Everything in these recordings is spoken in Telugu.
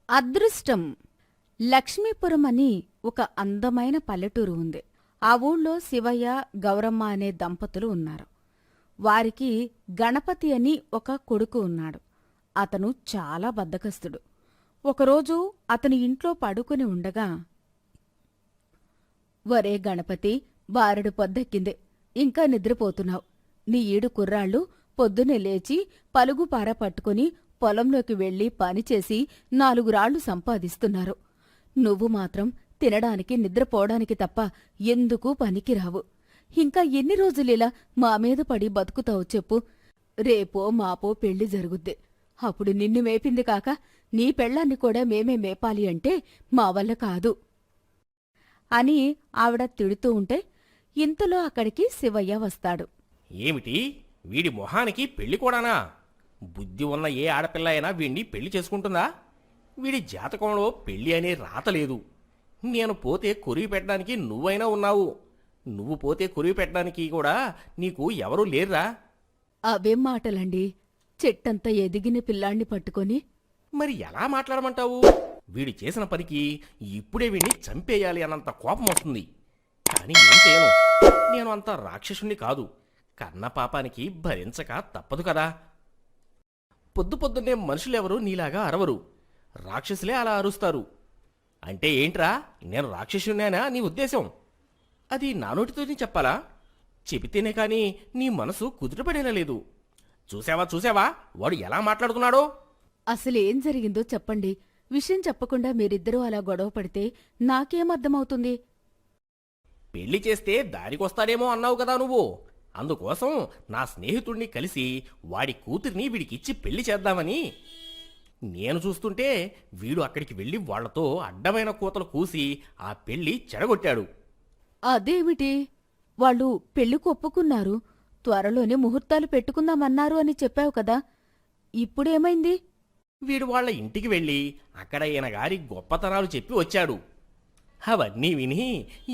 అదృష్టం. లక్ష్మీపురం అని ఒక అందమైన పల్లెటూరు ఉంది. ఆ ఊళ్ళో శివయ్య, గౌరమ్మ అనే దంపతులు ఉన్నారు. వారికి గణపతి అని ఒక కొడుకు ఉన్నాడు. అతను చాలా బద్ధకస్తుడు. ఒకరోజు అతని ఇంట్లో పడుకుని ఉండగా, "వరే గణపతి, బారెడు పొద్దెక్కింది, ఇంకా నిద్రపోతున్నావు. నీ ఈడు కుర్రాళ్ళు పొద్దునే లేచి పలుగుపార పట్టుకుని పొలంలోకి వెళ్లి పనిచేసి 4 రాళ్లు సంపాదిస్తున్నారు. నువ్వు మాత్రం తినడానికి నిద్రపోవడానికి తప్ప ఎందుకూ పనికిరావు. ఇంకా ఎన్ని రోజులిలా మా మీద పడి బతుకుతావు చెప్పు? రేపో మాపో పెళ్లి జరుగుద్ది. అప్పుడు నిన్ను మేపింది కాక నీ పెళ్ళాన్ని కూడా మేమే మేపాలి అంటే మా వల్ల కాదు" అని ఆవిడ తిడుతూ ఉంటే ఇంతలో అక్కడికి శివయ్య వస్తాడు. ఏమిటి, వీడి మొహానికి పెళ్లి కూడానా? బుద్ధి ఉన్న ఏ ఆడపిల్ల అయినా వీణ్ణి పెళ్లి చేసుకుంటుందా? వీడి జాతకంలో పెళ్లి అనే రాత లేదు. నేను పోతే కొరివి పెట్టడానికి నువ్వైనా ఉన్నావు. నువ్వు పోతే కొరివి పెట్టడానికి కూడా నీకు ఎవరూ లేర్రా? అవేం మాటలండి, చెట్టంత ఎదిగిన పిల్లాణ్ణి పట్టుకొని. మరి ఎలా మాట్లాడమంటావు? వీడు చేసిన పనికి ఇప్పుడే వీడిని చంపేయాలి అన్నంత కోపం వస్తుంది. కానీ ఏం చేయను, నేను అంత రాక్షసుణ్ణి కాదు. కన్న పాపానికి భరించక తప్పదు కదా. పొద్దున్నే మనుషులెవరూ నీలాగా అరవరు, రాక్షసులే అలా అరుస్తారు. అంటే ఏంట్రా, నేను రాక్షసునేనా నీ ఉద్దేశం? అది నా నోటితోనే చెప్పాలా? చెబితేనే కాని నీ మనసు కుదుటపడేలా లేదు. చూసావా వాడు ఎలా మాట్లాడుతున్నాడో? అసలేం జరిగిందో చెప్పండి. విషయం చెప్పకుండా మీరిద్దరూ అలా గొడవ పడితే నాకేమర్థమవుతుంది? పెళ్లి చేస్తే దారికొస్తాడేమో అన్నావు కదా నువ్వు. అందుకోసం నా స్నేహితుణ్ణి కలిసి వాడి కూతుర్ని వీడికిచ్చి పెళ్లి చేద్దామని. నేను చూస్తుంటే వీడు అక్కడికి వెళ్ళి వాళ్లతో అడ్డమైన కూతలు కూసి ఆ పెళ్లి చెడగొట్టాడు. అదేమిటి? వాళ్ళు పెళ్లికి ఒప్పుకున్నారు, త్వరలోనే ముహూర్తాలు పెట్టుకుందామన్నారు అని చెప్పావు కదా, ఇప్పుడేమైంది? వీడు వాళ్ల ఇంటికి వెళ్ళి అక్కడ ఈయన గారి గొప్పతనాలు చెప్పి వచ్చాడు. అవన్నీ విని,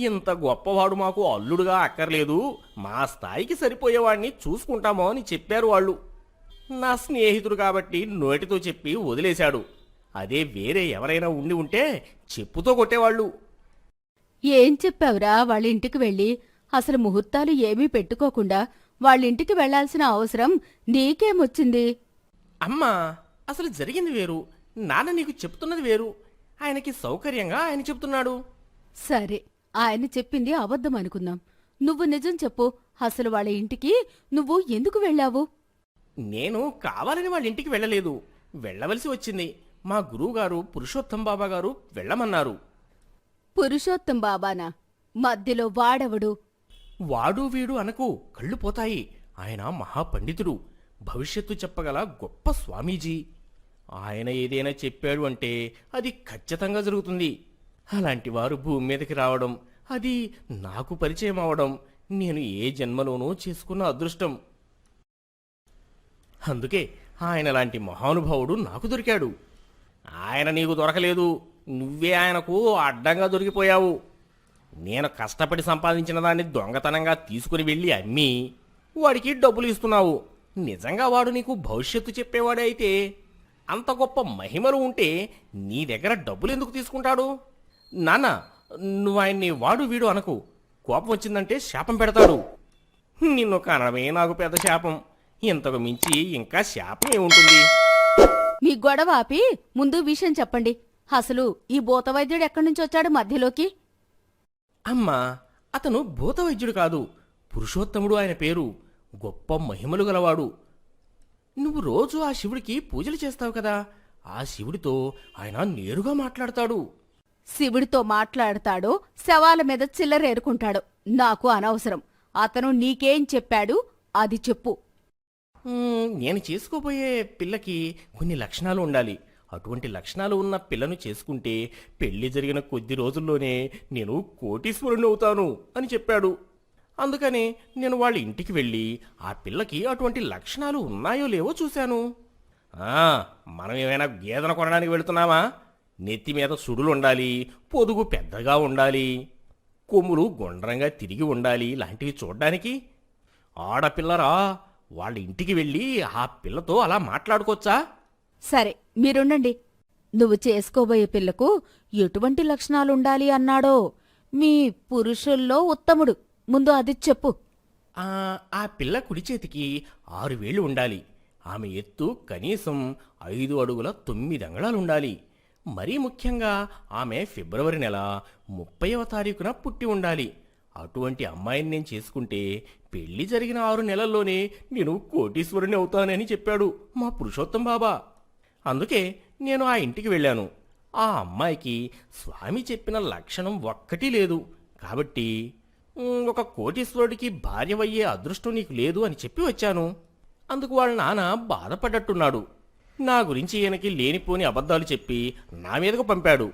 ఇంత గొప్పవాడు మాకు అల్లుడుగా అక్కర్లేదు, మా స్థాయికి సరిపోయేవాణ్ణి చూసుకుంటామో అని చెప్పారు వాళ్ళు. నా స్నేహితుడు కాబట్టి నోటితో చెప్పి వదిలేశాడు. అదే వేరే ఎవరైనా ఉండి ఉంటే చెప్పుతో కొట్టేవాళ్ళు. ఏం చెప్పావురా వాళ్ళింటికి వెళ్ళి? అసలు ముహూర్తాలు ఏమీ పెట్టుకోకుండా వాళ్ళింటికి వెళ్లాల్సిన అవసరం నీకేమొచ్చింది? అమ్మా, అసలు జరిగింది వేరు, నాన్న నీకు చెప్తున్నది వేరు. ఆయనకి సౌకర్యంగా ఆయన చెప్తున్నాడు. సరే, ఆయన చెప్పింది అబద్ధం అనుకుందాం. నువ్వు నిజం చెప్పు. అసలు వాళ్ళ ఇంటికి నువ్వు ఎందుకు వెళ్ళావు? నేను కావాలని వాళ్ళ ఇంటికి వెళ్ళలేదు, వెళ్ళవలసి వచ్చింది. మా గురువుగారు పురుషోత్తం బాబా గారు వెళ్ళమన్నారు. పురుషోత్తం బాబానా? మధ్యలో వాడెవడు? వాడు వీడు అనకు, కళ్ళు పోతాయి. ఆయన మహాపండితుడు, భవిష్యత్తు చెప్పగల గొప్ప స్వామీజీ. ఆయన ఏదైనా చెప్పాడు అంటే అది ఖచ్చితంగా జరుగుతుంది. అలాంటి వారు భూమి మీదకి రావడం, అది నాకు పరిచయం అవడం నేను ఏ జన్మలోనూ చేసుకున్న అదృష్టం. అందుకే ఆయన లాంటి మహానుభావుడు నాకు దొరికాడు. ఆయన నీకు దొరకలేదు, నువ్వే ఆయనకు అడ్డంగా దొరికిపోయావు. నేను కష్టపడి సంపాదించిన దాన్ని దొంగతనంగా తీసుకుని వెళ్ళి అమ్మి వాడికి డబ్బులు ఇస్తున్నావు. నిజంగా వాడు నీకు భవిష్యత్తు చెప్పేవాడే అయితే, అంత గొప్ప మహిమలు ఉంటే నీ దగ్గర డబ్బులు ఎందుకు తీసుకుంటాడు? నాన్న, నువ్వు ఆయన్ని వాడు వీడు అనకు. కోపం వచ్చిందంటే శాపం పెడతాడు. నిన్ను కనడమే నాకు పెద్ద శాపం. ఇంతకు మించి ఇంకా శాపం ఏముంటుంది? మీ గొడవ ఆపి ముందు విషయం చెప్పండి. అసలు ఈ భూతవైద్యుడు ఎక్కడి నుంచి వచ్చాడు మధ్యలోకి? అమ్మా, అతను భూతవైద్యుడు కాదు, పురుషోత్తముడు ఆయన పేరు. గొప్ప మహిమలు గలవాడు. నువ్వు రోజు ఆ శివుడికి పూజలు చేస్తావు కదా, ఆ శివుడితో ఆయన నేరుగా మాట్లాడతాడు. శివుడితో మాట్లాడతాడో శవాల మీద చిల్లరేరుకుంటాడో నాకు అనవసరం. అతను నీకేం చెప్పాడు అది చెప్పు. నేను చేసుకోబోయే పిల్లకి కొన్ని లక్షణాలు ఉండాలి. అటువంటి లక్షణాలు ఉన్న పిల్లను చేసుకుంటే పెళ్లి జరిగిన కొద్ది రోజుల్లోనే నేను కోటీశ్వరుని అవుతాను అని చెప్పాడు. అందుకని నేను వాళ్ళ ఇంటికి వెళ్ళి ఆ పిల్లకి అటువంటి లక్షణాలు ఉన్నాయో లేవో చూశాను. మనం ఏమైనా గేదెను కొనడానికి వెళుతున్నామా? నెత్తి మీద సుడులు ఉండాలి, పొదుగు పెద్దగా ఉండాలి, కొమ్ములు గుండ్రంగా తిరిగి ఉండాలి. లాంటివి చూడ్డానికి ఆడపిల్లరా, వాళ్ళ ఇంటికి వెళ్ళి ఆ పిల్లతో అలా మాట్లాడుకోవచ్చా? సరే, మీరుండండి. నువ్వు చేసుకోబోయే పిల్లకు ఎటువంటి లక్షణాలుండాలి అన్నాడో మీ పురుషుల్లో ఉత్తముడు. ముందు అది చెప్పు. ఆ పిల్ల కుడి చేతికి 6 వేళ్లు ఉండాలి. ఆమె ఎత్తు కనీసం 5 అడుగుల 9 అంగుళాలుండాలి. మరీ ముఖ్యంగా ఆమె ఫిబ్రవరి నెల 30వ తారీఖున పుట్టి ఉండాలి. అటువంటి అమ్మాయిని నేను చేసుకుంటే పెళ్లి జరిగిన 6 నెలల్లోనే నేను కోటీశ్వరుని అవుతానని చెప్పాడు మా పురుషోత్తం బాబా. అందుకే నేను ఆ ఇంటికి వెళ్ళాను. ఆ అమ్మాయికి స్వామి చెప్పిన లక్షణం ఒక్కటీ లేదు. కాబట్టి ఒక కోటీశ్వరుడికి భార్యవయ్యే అదృష్టం నీకు లేదు అని చెప్పి వచ్చాను. అందుకు వాళ్ళ నాన్న బాధపడ్డట్టున్నాడు. నా గురించి ఈయనకి లేనిపోని అబద్ధాలు చెప్పి నా మీదకు పంపాడు.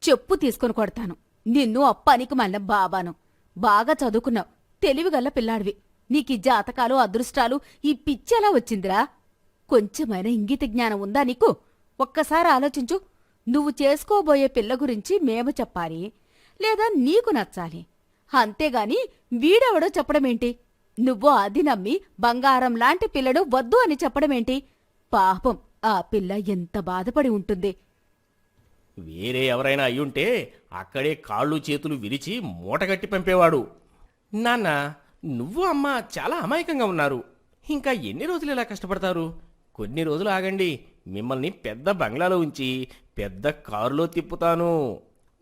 చెప్పు తీసుకొని కొడతాను. నిన్ను అప్పానికి మళ్ళ బాబాను. బాగా చదువుకున్నావు, తెలివిగల్ల పిల్లాడివి. నీకీ జాతకాలు అదృష్టాలు ఈ పిచ్చెలా వచ్చిందిరా? కొంచెమైనా ఇంగిత జ్ఞానం ఉందా నీకు? ఒక్కసారి ఆలోచించు. నువ్వు చేసుకోబోయే పిల్ల గురించి మేము చెప్పాలి, లేదా నీకు నచ్చాలి. అంతేగాని వీడెవడో చెప్పడమేంటి? నువ్వు అది నమ్మి బంగారం లాంటి పిల్లడు వద్దు అని చెప్పడమేంటి? పాపం ఆ పిల్ల ఎంత బాధపడి ఉంటుంది. వేరే ఎవరైనా అయ్యుంటే అక్కడే కాళ్ళు చేతులు విరిచి మూటగట్టి పంపేవాడు. నాన్న, నువ్వు అమ్మ చాలా అమాయకంగా ఉన్నారు. ఇంకా ఎన్ని రోజులు ఇలా కష్టపడతారు? కొన్ని రోజులు ఆగండి. మిమ్మల్ని పెద్ద బంగ్లాలో ఉంచి పెద్ద కారులో తిప్పుతాను.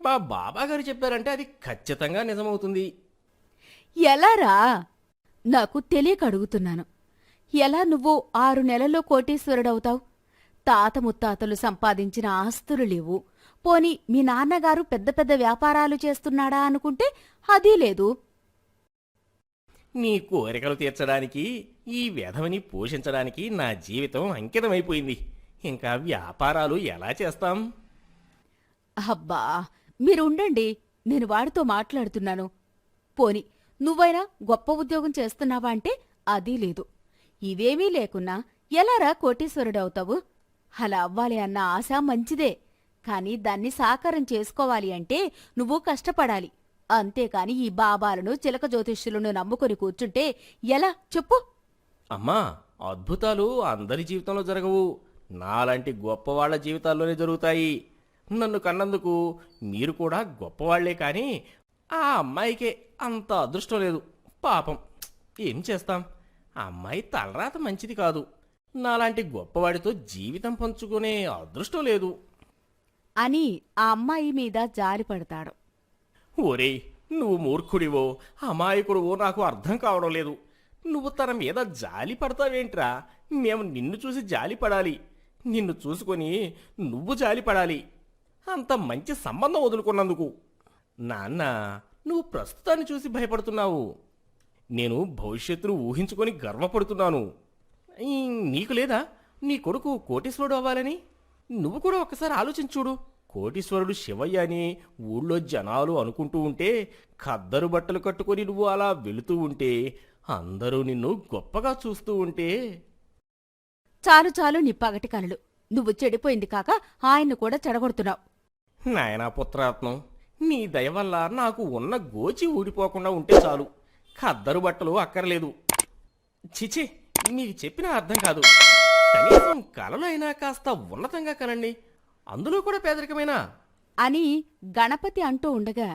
మా బాబాగారు చెప్పారంటే అది ఖచ్చితంగా నిజమవుతుంది. ఎలారా? నాకు తెలియక అడుగుతున్నాను. ఎలా నువ్వు 6 నెలల్లో కోటీశ్వరుడవుతావు? తాత ముత్తాతలు సంపాదించిన ఆస్తులు లేవు. పోని మీ నాన్నగారు పెద్ద పెద్ద వ్యాపారాలు చేస్తున్నాడా అనుకుంటే అదీ లేదు. నీ కోరికలు తీర్చడానికి, ఈ వ్యధవని పోషించడానికి నా జీవితం అంకితమైపోయింది. ఇంకా వ్యాపారాలు ఎలా చేస్తాం? అబ్బా, మీరుండండి, నేను వాడితో మాట్లాడుతున్నాను. పోని నువ్వైనా గొప్ప ఉద్యోగం చేస్తున్నావా అంటే అదీ లేదు. ఇవేమీ లేకున్నా ఎలారా కోటీశ్వరుడవుతావు? అలా అవ్వాలి అన్న ఆశ మంచిదే, కాని దాన్ని సాకారం చేసుకోవాలి అంటే నువ్వు కష్టపడాలి. అంతేకాని ఈ బాబాలను చిలక జ్యోతిష్యులను నమ్ముకొని కూర్చుంటే ఎలా చెప్పు? అమ్మా, అద్భుతాలు అందరి జీవితంలో జరగవు. నాలాంటి గొప్పవాళ్ల జీవితాల్లోనే జరుగుతాయి. నన్ను కన్నందుకు మీరు కూడా గొప్పవాళ్లే, కానీ ఆ అమ్మాయికే అంత అదృష్టం లేదు. పాపం, ఏం చేస్తాం? ఆ అమ్మాయి తలరాత మంచిది కాదు. నాలాంటి గొప్పవాడితో జీవితం పంచుకునే అదృష్టం లేదు అని ఆ అమ్మాయి మీద జాలిపడతాడు. ఓరేయ్, నువ్వు మూర్ఖుడివో అమాయకుడివో నాకు అర్థం కావడం లేదు. నువ్వు తన మీద జాలి పడతావేంట్రా? మేము నిన్ను చూసి జాలి పడాలి, నిన్ను చూసుకొని నువ్వు జాలి పడాలి. అంత మంచి సంబంధం వదులుకున్నందుకు. నాన్న, నువ్వు ప్రస్తుతాన్ని చూసి భయపడుతున్నావు. నేను భవిష్యత్తును ఊహించుకొని గర్వపడుతున్నాను. నీకు లేదా నీ కొడుకు కోటీశ్వరుడు అవ్వాలని? నువ్వు కూడా ఒకసారి ఆలోచించుడు. కోటీశ్వరుడు శివయ్య అని ఊళ్ళో జనాలు అనుకుంటూ ఉంటే, ఖద్దరు బట్టలు కట్టుకొని నువ్వు అలా వెళుతూ ఉంటే, అందరూ నిన్ను గొప్పగా చూస్తూ ఉంటే. చాలు చాలు నీ పగటి కలలు. నువ్వు చెడిపోయింది కాక ఆయన్ను కూడా చెడగొడుతున్నావు. నాయనా పుత్రాత్నం, నీ దయ వల్ల నాకు ఉన్న గోచి ఊడిపోకుండా ఉంటే చాలు. ఖద్దరు బట్టలు అక్కర్లేదు. చిచి, మీకు చెప్పినా అర్థం కాదు. కనీసం కలలో అయినా కాస్త ఉన్నతంగా కనండి. అందులో కూడా పేదరికమేనా అని గణపతి అంటూ ఉండగా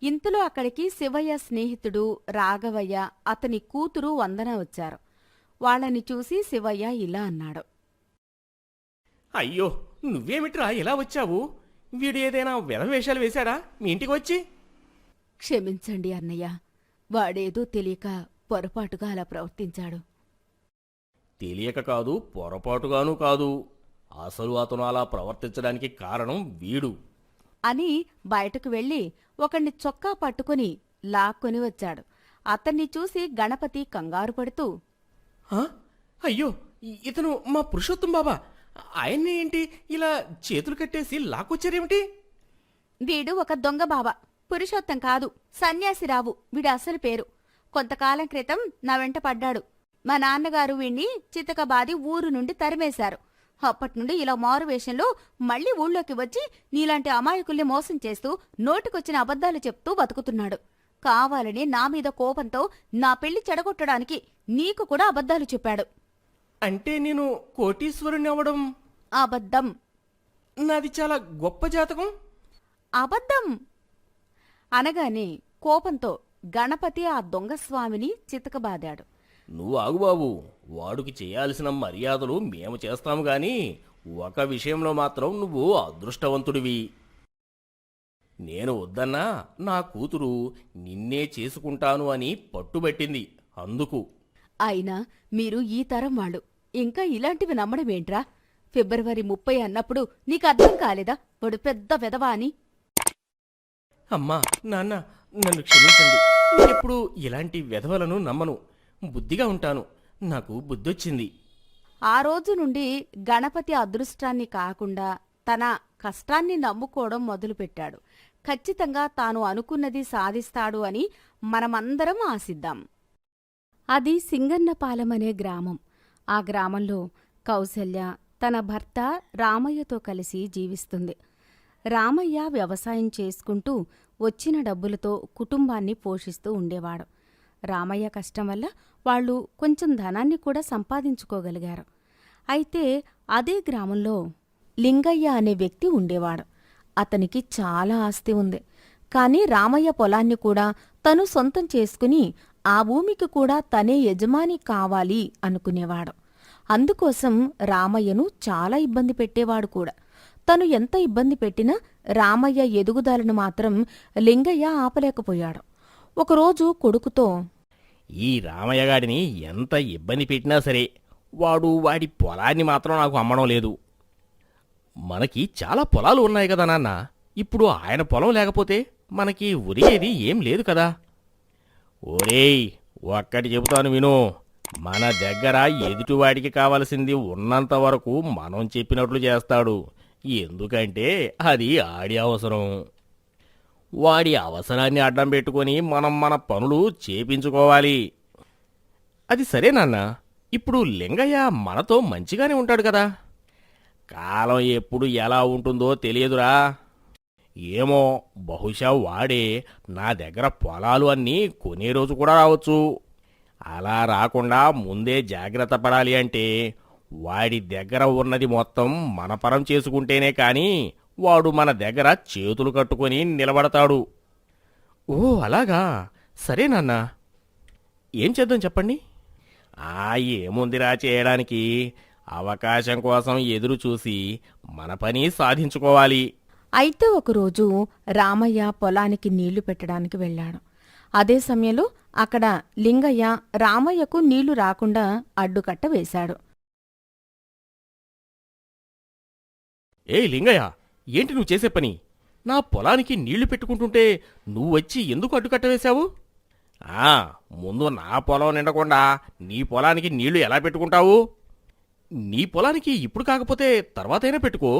ఇంతలో అక్కడికి శివయ్య స్నేహితుడు రాఘవయ్య, అతని కూతురు వందన వచ్చారు. వాళ్ళని చూసి శివయ్య ఇలా అన్నాడు. అయ్యో, నువ్వేమిట్రా ఇలా వచ్చావు? వీడు ఏదైనా వెధవేషాలు వేశాడా మీ ఇంటికి వచ్చి? క్షమించండి అన్నయ్య, వాడేదో తెలియక పొరపాటుగా అలా ప్రవర్తించాడు. తెలియక కాదు, పొరపాటుగానూ కాదు. అసలు అతను అలా ప్రవర్తించడానికి కారణం వీడు అని బయటకు వెళ్లి ఒకణ్ణి చొక్కా పట్టుకుని లాక్కొని వచ్చాడు. అతన్ని చూసి గణపతి కంగారు పడుతూ, అయ్యో, ఇతను మా పురుషోత్తం బాబా. ఆయన్ని ఏంటి ఇలా చేతులు కట్టేసి లాక్కొచ్చారేమిటి? వీడు ఒక దొంగ బాబా, పురుషోత్తం కాదు, సన్యాసిరావు వీడి అసలు పేరు. కొంతకాలం క్రితం నా వెంట పడ్డాడు. మా నాన్నగారు వీణ్ణి చితకబాది ఊరు నుండి తరిమేశారు. అప్పట్నుండి ఇలా మారువేషంలో మళ్లీ ఊళ్ళోకి వచ్చి నీలాంటి అమాయకుల్ని మోసం చేస్తూ నోటికొచ్చిన అబద్ధాలు చెప్తూ బతుకుతున్నాడు. కావాలని నా మీద కోపంతో నా పెళ్లి చెడగొట్టడానికి నీకు కూడా అబద్ధాలు చెప్పాడు. అంటే నేను కోటీశ్వరుని అవ్వడం అబద్ధం నాది చాలా గొప్ప జాతకం. అబద్ధం అనగానే కోపంతో గణపతి ఆ దొంగస్వామిని చితకబాదాడు. నువ్వు ఆగు బాబు, వాడికి చేయాల్సిన మర్యాదలు మేము చేస్తాము గాని ఒక విషయంలో మాత్రం నువ్వు అదృష్టవంతుడివి. నేను వద్దన్నా నా కూతురు నిన్నే చేసుకుంటాను అని పట్టుబట్టింది. అందుకు అయినా మీరు ఈ తరం వాళ్ళు ఇంకా ఇలాంటివి నమ్మడమేంట్రా? ఫిబ్రవరి 30 అన్నప్పుడు నీకు అర్థం కాలేదా వాడు పెద్ద వెధవా అని? అమ్మా నాన్న నన్ను క్షమించండి. నేనెప్పుడు ఇలాంటి వెధవలను నమ్మను. బుద్ధిగా ఉంటాను. నాకు బుద్ధొచ్చింది. ఆ రోజు నుండి గణపతి అదృష్టాన్ని కాకుండా తన కష్టాన్ని నమ్ముకోవడం మొదలుపెట్టాడు. ఖచ్చితంగా తాను అనుకున్నది సాధిస్తాడు అని మనమందరం ఆశిద్దాం. అది సింగన్నపాలెమనే గ్రామం. ఆ గ్రామంలో కౌసల్య తన భర్త రామయ్యతో కలిసి జీవిస్తుంది. రామయ్య వ్యవసాయం చేసుకుంటూ వచ్చిన డబ్బులతో కుటుంబాన్ని పోషిస్తూ ఉండేవాడు. రామయ్య కష్టం వల్ల వాళ్ళు కొంచెం ధనాన్ని కూడా సంపాదించుకోగలిగారు. అయితే అదే గ్రామంలో లింగయ్య అనే వ్యక్తి ఉండేవాడు. అతనికి చాలా ఆస్తి ఉంది. కాని రామయ్య పొలాన్ని కూడా తను సొంతం చేసుకుని ఆ భూమికి కూడా తనే యజమాని కావాలి అనుకునేవాడు. అందుకోసం రామయ్యను చాలా ఇబ్బంది పెట్టేవాడు కూడా. తను ఎంత ఇబ్బంది పెట్టినా రామయ్య ఎదుగుదలను మాత్రం లింగయ్య ఆపలేకపోయాడు. ఒకరోజు కొడుకుతో, ఈ రామయ్యగాడిని ఎంత ఇబ్బంది పెట్టినా సరే వాడి పొలాన్ని మాత్రం నాకు అమ్మడం లేదు. మనకి చాలా పొలాలు ఉన్నాయి కదా నాన్న. ఇప్పుడు ఆయన పొలం లేకపోతే మనకి ఉరిగేది ఏం లేదు కదా. ఓరేయ్, ఒక్కటి చెబుతాను విను. మన దగ్గర ఎదుటివాడికి కావలసింది ఉన్నంత వరకు మనం చెప్పినట్లు చేస్తాడు. ఎందుకంటే అది ఆడి అవసరం. వాడి అవసరాన్ని అడ్డం పెట్టుకొని మనం మన పనులు చేపించుకోవాలి. అది సరే నాన్న. ఇప్పుడు లింగయ్య మనతో మంచిగానే ఉంటాడు కదా. కాలం ఎప్పుడు ఎలా ఉంటుందో తెలియదురా. ఏమో, బహుశా వాడే నా దగ్గర పొలాలు అన్నీ కొనే రోజు కూడా రావచ్చు. అలా రాకుండా ముందే జాగ్రత్త పడాలి అంటే వాడి దగ్గర ఉన్నది మొత్తం మన పరం చేసుకుంటేనే కాని వాడు మన దగ్గర చేతులు కట్టుకొని నిలబడతాడు. ఓ అలాగా, సరే నాన్న. ఏం చేద్దాం చెప్పండి. ఏముందిరా చేయడానికి, అవకాశం కోసం ఎదురు చూసి మన పని సాధించుకోవాలి. అయితే ఒకరోజు రామయ్య పొలానికి నీళ్లు పెట్టడానికి వెళ్ళాడు. అదే సమయంలో అక్కడ లింగయ్య రామయ్యకు నీళ్లు రాకుండా అడ్డుకట్ట వేశాడు. ఏ లింగయ్య, ఏంటి నువ్వు చేసే పని? నా పొలానికి నీళ్లు పెట్టుకుంటుంటే నువ్వొచ్చి ఎందుకు అడ్డుకట్టవేశావు? ముందు నా పొలం నిండకుండా నీ పొలానికి నీళ్లు ఎలా పెట్టుకుంటావు? నీ పొలానికి ఇప్పుడు కాకపోతే తర్వాతైనా పెట్టుకో.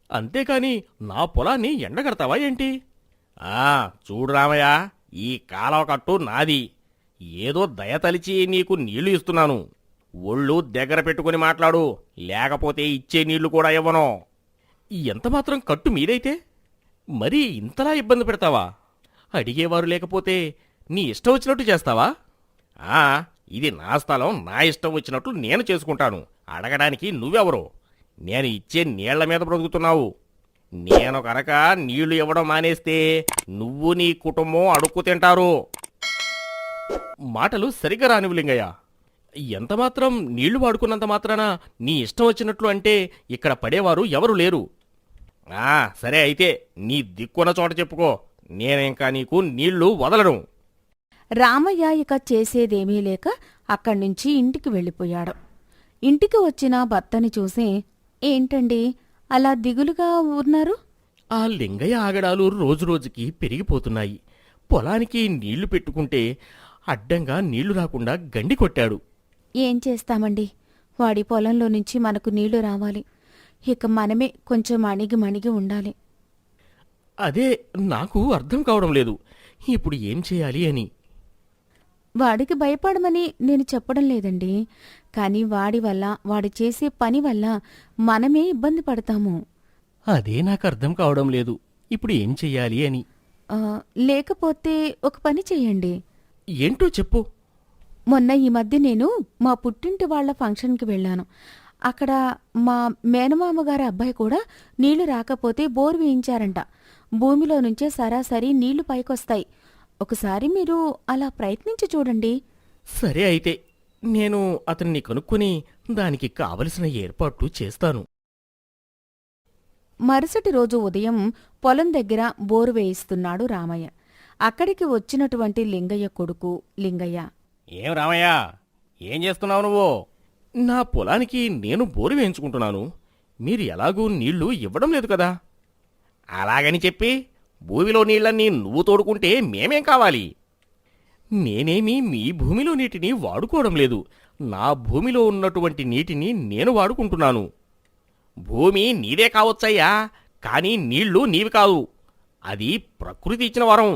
అంతేకాని నా పొలాన్ని ఎండగడతావా ఏంటి? చూడు రామయ్య, ఈ కాలవ కట్టు నాది. ఏదో దయతలిచి నీకు నీళ్లు ఇస్తున్నాను. ఒళ్ళు దగ్గర పెట్టుకుని మాట్లాడు, లేకపోతే ఇచ్చే నీళ్లు కూడా ఇవ్వను. ఎంతమాత్రం కట్టు మీదైతే మరీ ఇంతలా ఇబ్బంది పెడతావా? అడిగేవారు లేకపోతే నీ ఇష్టం వచ్చినట్టు చేస్తావా? ఇది నా స్థలం, నా ఇష్టం వచ్చినట్లు నేను చేసుకుంటాను. అడగడానికి నువ్వెవరో? నేను ఇచ్చే నీళ్ల మీద బ్రతుకుతున్నావు. నేను కనుక నీళ్లు ఇవ్వడం మానేస్తే నువ్వు నీ కుటుంబం అడుక్కు తింటారు. మాటలు సరిగ్గా రానివ్వు లింగయ్య. ఎంతమాత్రం నీళ్లు వాడుకున్నంత మాత్రాన నీ ఇష్టం వచ్చినట్లు అంటే ఇక్కడ పడేవారు ఎవరు లేరు. సరే అయితే నీ దిక్కున్న చోట చెప్పుకో. నేనింకా నీకు నీళ్లు వదలను. రామయ్య ఇక చేసేదేమీ లేక అక్కడ్నుంచి ఇంటికి వెళ్ళిపోయాడు. ఇంటికి వచ్చిన భర్తని చూసి, ఏంటండి అలా దిగులుగా ఉన్నారు? ఆ లింగయ్య ఆగడాలు రోజురోజుకి పెరిగిపోతున్నాయి. పొలానికి నీళ్లు పెట్టుకుంటే అడ్డంగా నీళ్లు రాకుండా గండి కొట్టాడు. ఏం చేస్తామండి, వాడి పొలంలో నుంచి మనకు నీళ్లు రావాలి. ఇక మనమే కొంచెం అణిగి మణిగి ఉండాలి. అదే నాకు అర్థం కావడం లేదు. ఇప్పుడు ఏం చేయాలి అని. వాడికి భయపడమని నేను చెప్పడం లేదండి. కాని వాడి వల్ల, వాడు చేసే పని వల్ల మనమే ఇబ్బంది పడతాము. అదే నాకు అర్థం కావడం లేదు. ఇప్పుడు ఏం చెయ్యాలి అని. లేకపోతే ఒక పని చెయ్యండి. ఏంటో చెప్పు. మొన్న ఈ మధ్య నేను మా పుట్టింటి వాళ్ల ఫంక్షన్కి వెళ్ళాను. అక్కడ మా మేనమామగారి అబ్బాయి కూడా నీళ్లు రాకపోతే బోరు వేయించారంట. భూమిలో నుంచే సరాసరి నీళ్లు పైకొస్తాయి. ఒకసారి మీరు అలా ప్రయత్నించి చూడండి. సరే అయితే నేను అతన్ని కనుక్కొని దానికి కావలసిన ఏర్పాట్లు చేస్తాను. మరుసటి రోజు ఉదయం పొలం దగ్గర బోరు వేయిస్తున్నాడు రామయ్య. అక్కడికి వచ్చినటువంటి లింగయ్య కొడుకు లింగయ్య. ఏం రామయ్య, ఏం చేస్తున్నావు నువ్వు? నా పొలానికి నేను బోరు వేయించుకుంటున్నాను. మీరు ఎలాగూ నీళ్లు ఇవ్వడం లేదు కదా. అలాగని చెప్పి భూమిలో నీళ్ళన్నీ నువ్వు తోడుకుంటే మేమేం కావాలి? నేనేమీ మీ భూమిలో నీటిని వాడుకోవడం లేదు. నా భూమిలో ఉన్నటువంటి నీటిని నేను వాడుకుంటున్నాను. భూమి నీదే కావచ్చయ్యా, కానీ నీళ్లు నీవి కాదు. అది ప్రకృతి ఇచ్చిన వరం.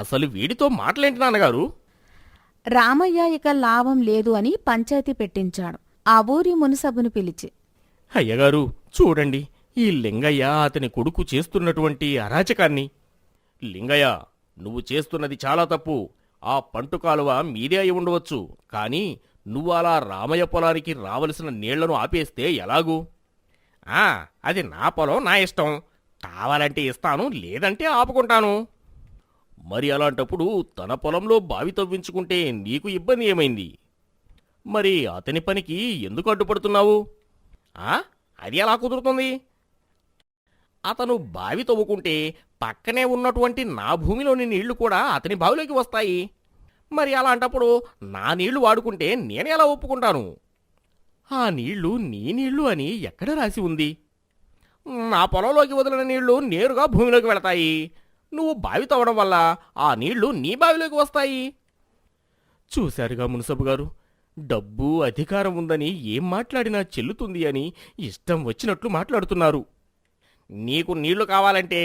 అసలు వీడితో మాటలేంటి నాన్నగారు? రామయ్య ఇక లాభం లేదు అని పంచాయతీ పెట్టించాడు ఆ ఊరి మునసబును పిలిచి. అయ్యగారు చూడండి, ఈ లింగయ్య అతని కొడుకు చేస్తున్నటువంటి అరాచకాన్ని. లింగయ్య, నువ్వు చేస్తున్నది చాలా తప్పు. ఆ పంటు కాలువ మీదే అయి ఉండవచ్చు, కానీ నువ్వు అలా రామయ్య పొలానికి రావలసిన నీళ్లను ఆపేస్తే ఎలాగూ? అది నా పొలం, నా ఇష్టం. కావాలంటే ఇస్తాను, లేదంటే ఆపుకుంటాను. మరి అలాంటప్పుడు తన పొలంలో బావి తవ్వించుకుంటే నీకు ఇబ్బంది ఏమైంది? మరి అతని పనికి ఎందుకు అడ్డుపడుతున్నావు? అది ఎలా కుదురుతుంది? అతను బావి తవ్వుకుంటే పక్కనే ఉన్నటువంటి నా భూమిలోని నీళ్లు కూడా అతని బావిలోకి వస్తాయి. మరి అలాంటప్పుడు నా నీళ్లు వాడుకుంటే నేను ఎలా ఒప్పుకుంటాను? ఆ నీళ్లు నీ నీళ్లు అని ఎక్కడ రాసి ఉంది? నా పొలంలోకి వదిలిన నీళ్లు నేరుగా భూమిలోకి వెళతాయి. నువ్వు బావి తవ్వడం వల్ల ఆ నీళ్లు నీ బావిలోకి వస్తాయి. చూశారుగా మున్సబు గారు, డబ్బు అధికారం ఉందని ఏం మాట్లాడినా చెల్లుతుంది అని ఇష్టం వచ్చినట్లు మాట్లాడుతున్నారు. నీకు నీళ్లు కావాలంటే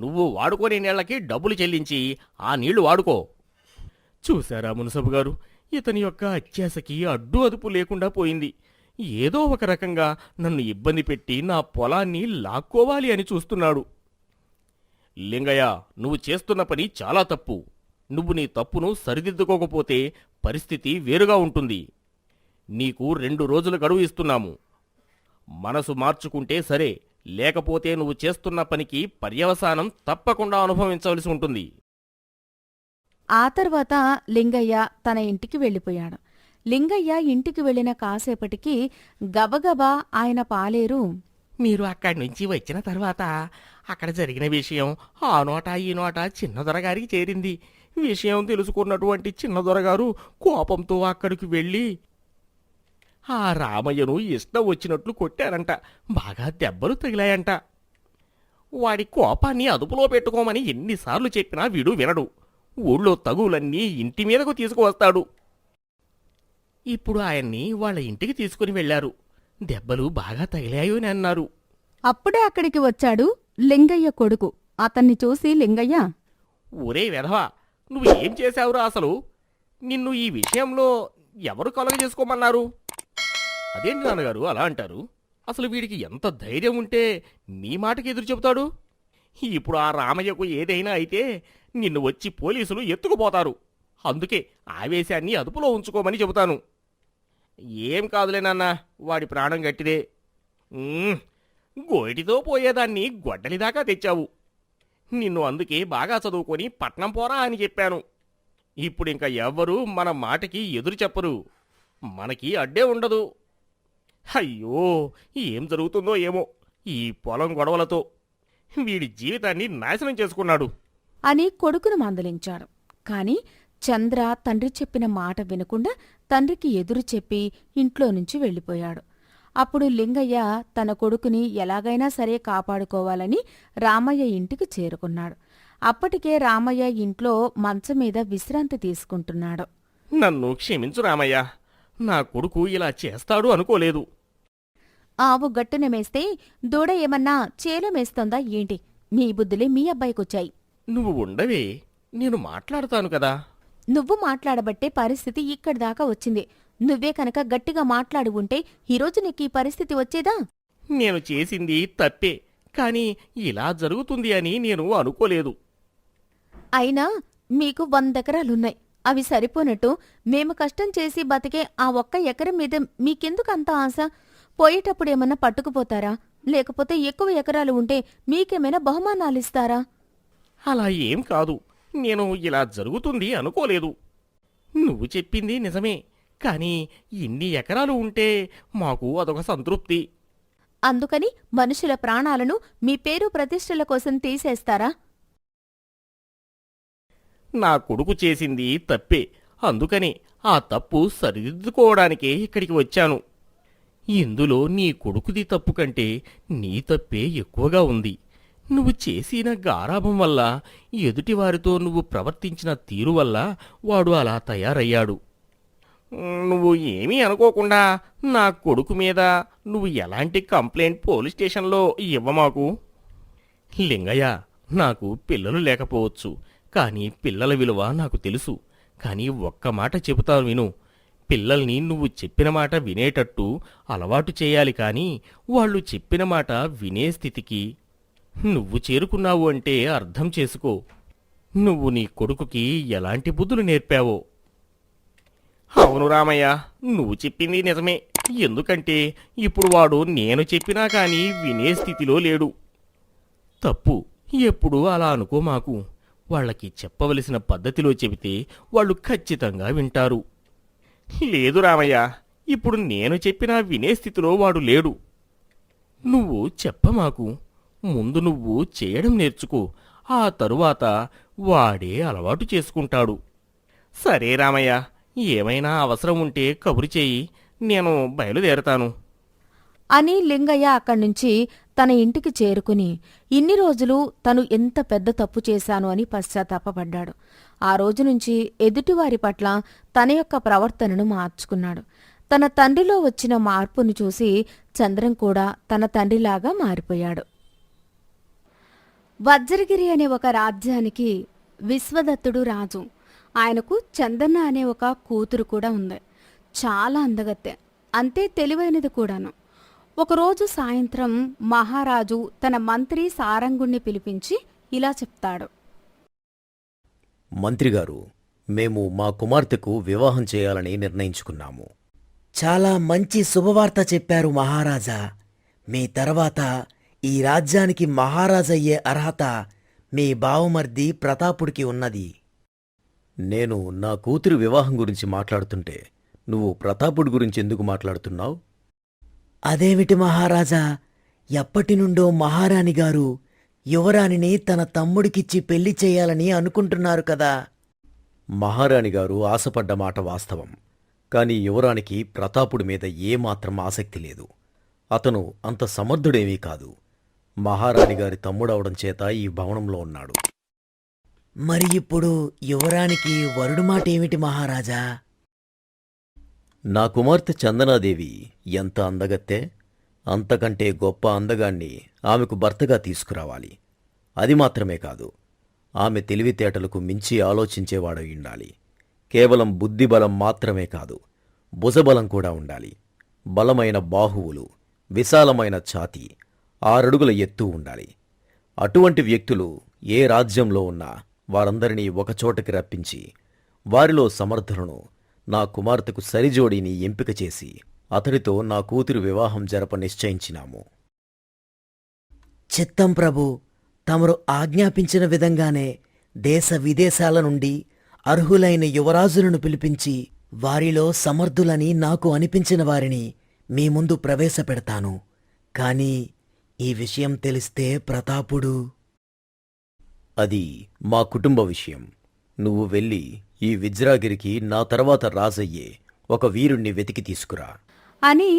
నువ్వు వాడుకోని నీళ్లకి డబ్బులు చెల్లించి ఆ నీళ్లు వాడుకో. చూశారా మున్సబు గారు, ఇతని యొక్క అత్యాశకి అడ్డు అదుపు లేకుండా పోయింది. ఏదో ఒక రకంగా నన్ను ఇబ్బంది పెట్టి నా పొలాన్ని లాక్కోవాలి అని చూస్తున్నాడు. లింగయ్య, నువ్వు చేస్తున్న పని చాలా తప్పు. నువ్వు నీ తప్పును సరిదిద్దుకోకపోతే పరిస్థితి వేరుగా ఉంటుంది. నీకు 2 రోజులు గడువు ఇస్తున్నాము. మనసు మార్చుకుంటే సరే, లేకపోతే నువ్వు చేస్తున్న పనికి పర్యవసానం తప్పకుండా అనుభవించవలసి ఉంటుంది. ఆ తర్వాత లింగయ్య తన ఇంటికి వెళ్ళిపోయాడు. లింగయ్య ఇంటికి వెళ్లిన కాసేపటికి గబగబా ఆయన పాలేరు, మీరు అక్కడి నుంచి వచ్చిన తర్వాత అక్కడ జరిగిన విషయం ఆ నోట ఈ నోట చిన్నదొరగారికి చేరింది. విషయం తెలుసుకున్నటువంటి చిన్నదొరగారు కోపంతో అక్కడికి వెళ్ళి ఆ రామయ్యను ఇష్టం వచ్చినట్లు కొట్టారంట. బాగా దెబ్బలు తగిలాయంట. వాడి కోపాన్ని అదుపులో పెట్టుకోమని ఎన్నిసార్లు చెప్పినా వీడు వినడు. ఊళ్ళో తగులన్నీ ఇంటి మీదకు తీసుకువస్తాడు. ఇప్పుడు ఆయన్ని వాళ్ళ ఇంటికి తీసుకుని వెళ్లారు. దెబ్బలు బాగా తగిలాయని అన్నారు. అప్పుడే అక్కడికి వచ్చాడు లింగయ్య కొడుకు. అతన్ని చూసి లింగయ్య, ఒరే వెధవా, నువ్వు ఏం చేశావురా అసలు? నిన్ను ఈ విషయంలో ఎవరు కలుగజేసుకోమన్నారు? అదేంటి నాన్నగారు అలా అంటారు? అసలు వీడికి ఎంత ధైర్యం ఉంటే మీ మాటకి ఎదురు చెబుతాడు? ఇప్పుడు ఆ రామయ్యకు ఏదైనా అయితే నిన్ను వచ్చి పోలీసులు ఎత్తుకుపోతారు. అందుకే ఆవేశాన్ని అదుపులో ఉంచుకోమని చెబుతాను. ఏం కాదులే నాన్న, వాడి ప్రాణం గట్టిదే. గోటితో పోయేదాన్ని గొడ్డలిదాకా తెచ్చావు. నిన్ను అందుకే బాగా చదువుకొని పట్నం పోరా అని చెప్పాను. ఇప్పుడింక ఎవ్వరూ మన మాటకి ఎదురు చెప్పరు. మనకి అడ్డే ఉండదు. అయ్యో, ఏం జరుగుతుందో ఏమో ఈ పొలం గొడవలతో. వీడి జీవితాన్ని నాశనం చేసుకున్నాడు అని కొడుకును మందలించాడు. కాని చంద్ర తండ్రి చెప్పిన మాట వినకుండా తండ్రికి ఎదురు చెప్పి ఇంట్లో నుంచి వెళ్ళిపోయాడు. అప్పుడు లింగయ్య తన కొడుకుని ఎలాగైనా సరే కాపాడుకోవాలని రామయ్య ఇంటికి చేరుకున్నాడు. అప్పటికే రామయ్య ఇంట్లో మంచం మీద విశ్రాంతి తీసుకుంటున్నాడు. నన్ను క్షమించు రామయ్య, నా కొడుకు ఇలా చేస్తాడు అనుకోలేదు. ఆవు గట్టున మేస్తే దూడ ఏమన్నా చేలో మేస్తోందా ఏంటి? మీ బుద్ధులే మీ అబ్బాయికొచ్చాయి. నువ్వు ఉండవే, నేను మాట్లాడతాను కదా. నువ్వు మాట్లాడబట్టే పరిస్థితి ఇక్కడిదాకా వచ్చింది. నువ్వే కనుక గట్టిగా మాట్లాడి ఉంటే ఈరోజు నీకు ఈ పరిస్థితి వచ్చేదా? నేను చేసింది తప్పే, కాని ఇలా జరుగుతుంది అని నేను అనుకోలేదు. అయినా మీకు 100 ఎకరాలున్నాయి. అవి సరిపోనట్టు మేము కష్టం చేసి బతికే ఆ ఒక్క ఎకరం మీద మీకెందుకు అంత ఆశ? పోయేటప్పుడేమన్నా పట్టుకుపోతారా? లేకపోతే ఎక్కువ ఎకరాలు ఉంటే మీకేమైనా బహుమానాలిస్తారా? అలా ఏం కాదు. నేను ఇలా జరుగుతుంది అనుకోలేదు. నువ్వు చెప్పింది నిజమే. కానీ ఇన్ని ఎకరాలు ఉంటే మాకు అదొక సంతృప్తి. అందుకని మనుషుల ప్రాణాలను మీ పేరు ప్రతిష్టల కోసం తీసేస్తారా? నా కొడుకు చేసింది తప్పే. అందుకని ఆ తప్పు సరిదిద్దుకోవడానికే ఇక్కడికి వచ్చాను. ఇందులో నీ కొడుకుది తప్పు కంటే నీ తప్పే ఎక్కువగా ఉంది. నువ్వు చేసిన గారాబం వల్ల, ఎదుటివారితో నువ్వు ప్రవర్తించిన తీరు వల్ల వాడు అలా తయారయ్యాడు. నువ్వు ఏమీ అనుకోకుండా నా కొడుకు మీద నువ్వు ఎలాంటి కంప్లైంట్ పోలీస్ స్టేషన్లో ఇవ్వమాకు. లింగయ్య, నాకు పిల్లలు లేకపోవచ్చు, కానీ పిల్లల విలువ నాకు తెలుసు. కానీ ఒక్క మాట చెబుతాను విను. పిల్లల్ని నువ్వు చెప్పిన మాట వినేటట్టు అలవాటు చేయాలి. కానీ వాళ్ళు చెప్పిన మాట వినే స్థితికి నువ్వు చేరుకున్నావు అంటే అర్థం చేసుకో. నువ్వు నీ కొడుకుకి ఎలాంటి బుద్ధులు నేర్పావో. అవును రామయ్య, నువ్వు చెప్పింది నిజమే. ఎందుకంటే ఇప్పుడు వాడు నేను చెప్పినా కానీ వినే స్థితిలో లేడు. తప్పు ఎప్పుడు అలా అనుకో మాకు. వాళ్ళకి చెప్పవలసిన పద్ధతిలో చెబితే వాళ్ళు ఖచ్చితంగా వింటారు. లేదు రామయ్య, ఇప్పుడు నేను చెప్పినా వినే స్థితిలో వాడు లేడు. నువ్వు చెప్పమాకు. ముందు నువ్వు చేయడం నేర్చుకో. ఆ తరువాత వాడే అలవాటు చేసుకుంటాడు. సరే రామయ్య, ఏమైనా అవసరం ఉంటే కబురు చేయి. నేను బయలుదేరతాను అని లింగయ్య అక్కడ్నుంచి తన ఇంటికి చేరుకుని ఇన్ని రోజులు తను ఎంత పెద్ద తప్పు చేశాను అని పశ్చాత్తాపపడ్డాడు. ఆ రోజునుంచి ఎదుటివారి పట్ల తన యొక్క ప్రవర్తనను మార్చుకున్నాడు. తన తండ్రిలో వచ్చిన మార్పును చూసి చంద్రం కూడా తన తండ్రిలాగా మారిపోయాడు. వజ్రగిరి అనే ఒక రాజ్యానికి విశ్వదత్తుడు రాజు. ఆయనకు చందన్న అనే ఒక కూతురు కూడా ఉంది. చాలా అందగత్తె, అంతే తెలివైనది కూడాను. ఒకరోజు సాయంత్రం మహారాజు తన మంత్రి సారంగుణ్ణి పిలిపించి ఇలా చెప్తాడు. మంత్రిగారు, మేము మా కుమార్తెకు వివాహం చేయాలని నిర్ణయించుకున్నాము. చాలా మంచి శుభవార్త చెప్పారు మహారాజా. మీ తర్వాత ఈ రాజ్యానికి మహారాజయ్యే అర్హత మీ బావమర్ది ప్రతాపుడికి ఉన్నది. నేను నా కూతురి వివాహం గురించి మాట్లాడుతుంటే నువ్వు ప్రతాపుడి గురించి ఎందుకు మాట్లాడుతున్నావు? అదేమిటి మహారాజా, ఎప్పటినుండో మహారాణిగారు యువరాణిని తన తమ్ముడికిచ్చి పెళ్లి చేయాలని అనుకుంటున్నారు కదా. మహారాణిగారు ఆశపడ్డ మాట వాస్తవం. కాని యువరానికి ప్రతాపుడి మీద ఏమాత్రం ఆసక్తి లేదు. అతను అంత సమర్థుడేమీ కాదు. మహారాణిగారి తమ్ముడవడం చేత ఈ భవనంలో ఉన్నాడు. మరి ఇప్పుడు యువరానికి వరుడు మాట ఏమిటి మహారాజా? నా కుమార్తె చందనాదేవి ఎంత అందగత్తే, అంతకంటే గొప్ప అందగాన్ని ఆమెకు భర్తగా తీసుకురావాలి. అది మాత్రమే కాదు, ఆమె తెలివితేటలకు మించి ఆలోచించేవాడై ఉండాలి. కేవలం బుద్ధిబలం మాత్రమే కాదు, భుజబలం కూడా ఉండాలి. బలమైన బాహువులు, విశాలమైన ఛాతీ, 6 అడుగుల ఎత్తు ఉండాలి. అటువంటి వ్యక్తులు ఏ రాజ్యంలో ఉన్నా వారందరినీ ఒకచోటకి రప్పించి వారిలో సమర్థులను నా కుమార్తెకు సరిజోడీని ఎంపిక చేసి అతడితో నా కూతురు వివాహం జరప నిశ్చయించినాము. చిత్తం ప్రభు, తమరు ఆజ్ఞాపించిన విధంగానే దేశ విదేశాల నుండి అర్హులైన యువరాజులను పిలిపించి వారిలో సమర్థులని నాకు అనిపించిన వారిని మీ ముందు ప్రవేశపెడతాను. కాని ఈ విషయం తెలిస్తే ప్రతాపుడు... అది మా కుటుంబ విషయం. నువ్వు వెళ్ళి ఈ విజ్రాగిరికి నా తర్వాత రాజయ్యే ఒక వీరుణ్ణి వెతికి తీసుకురా అని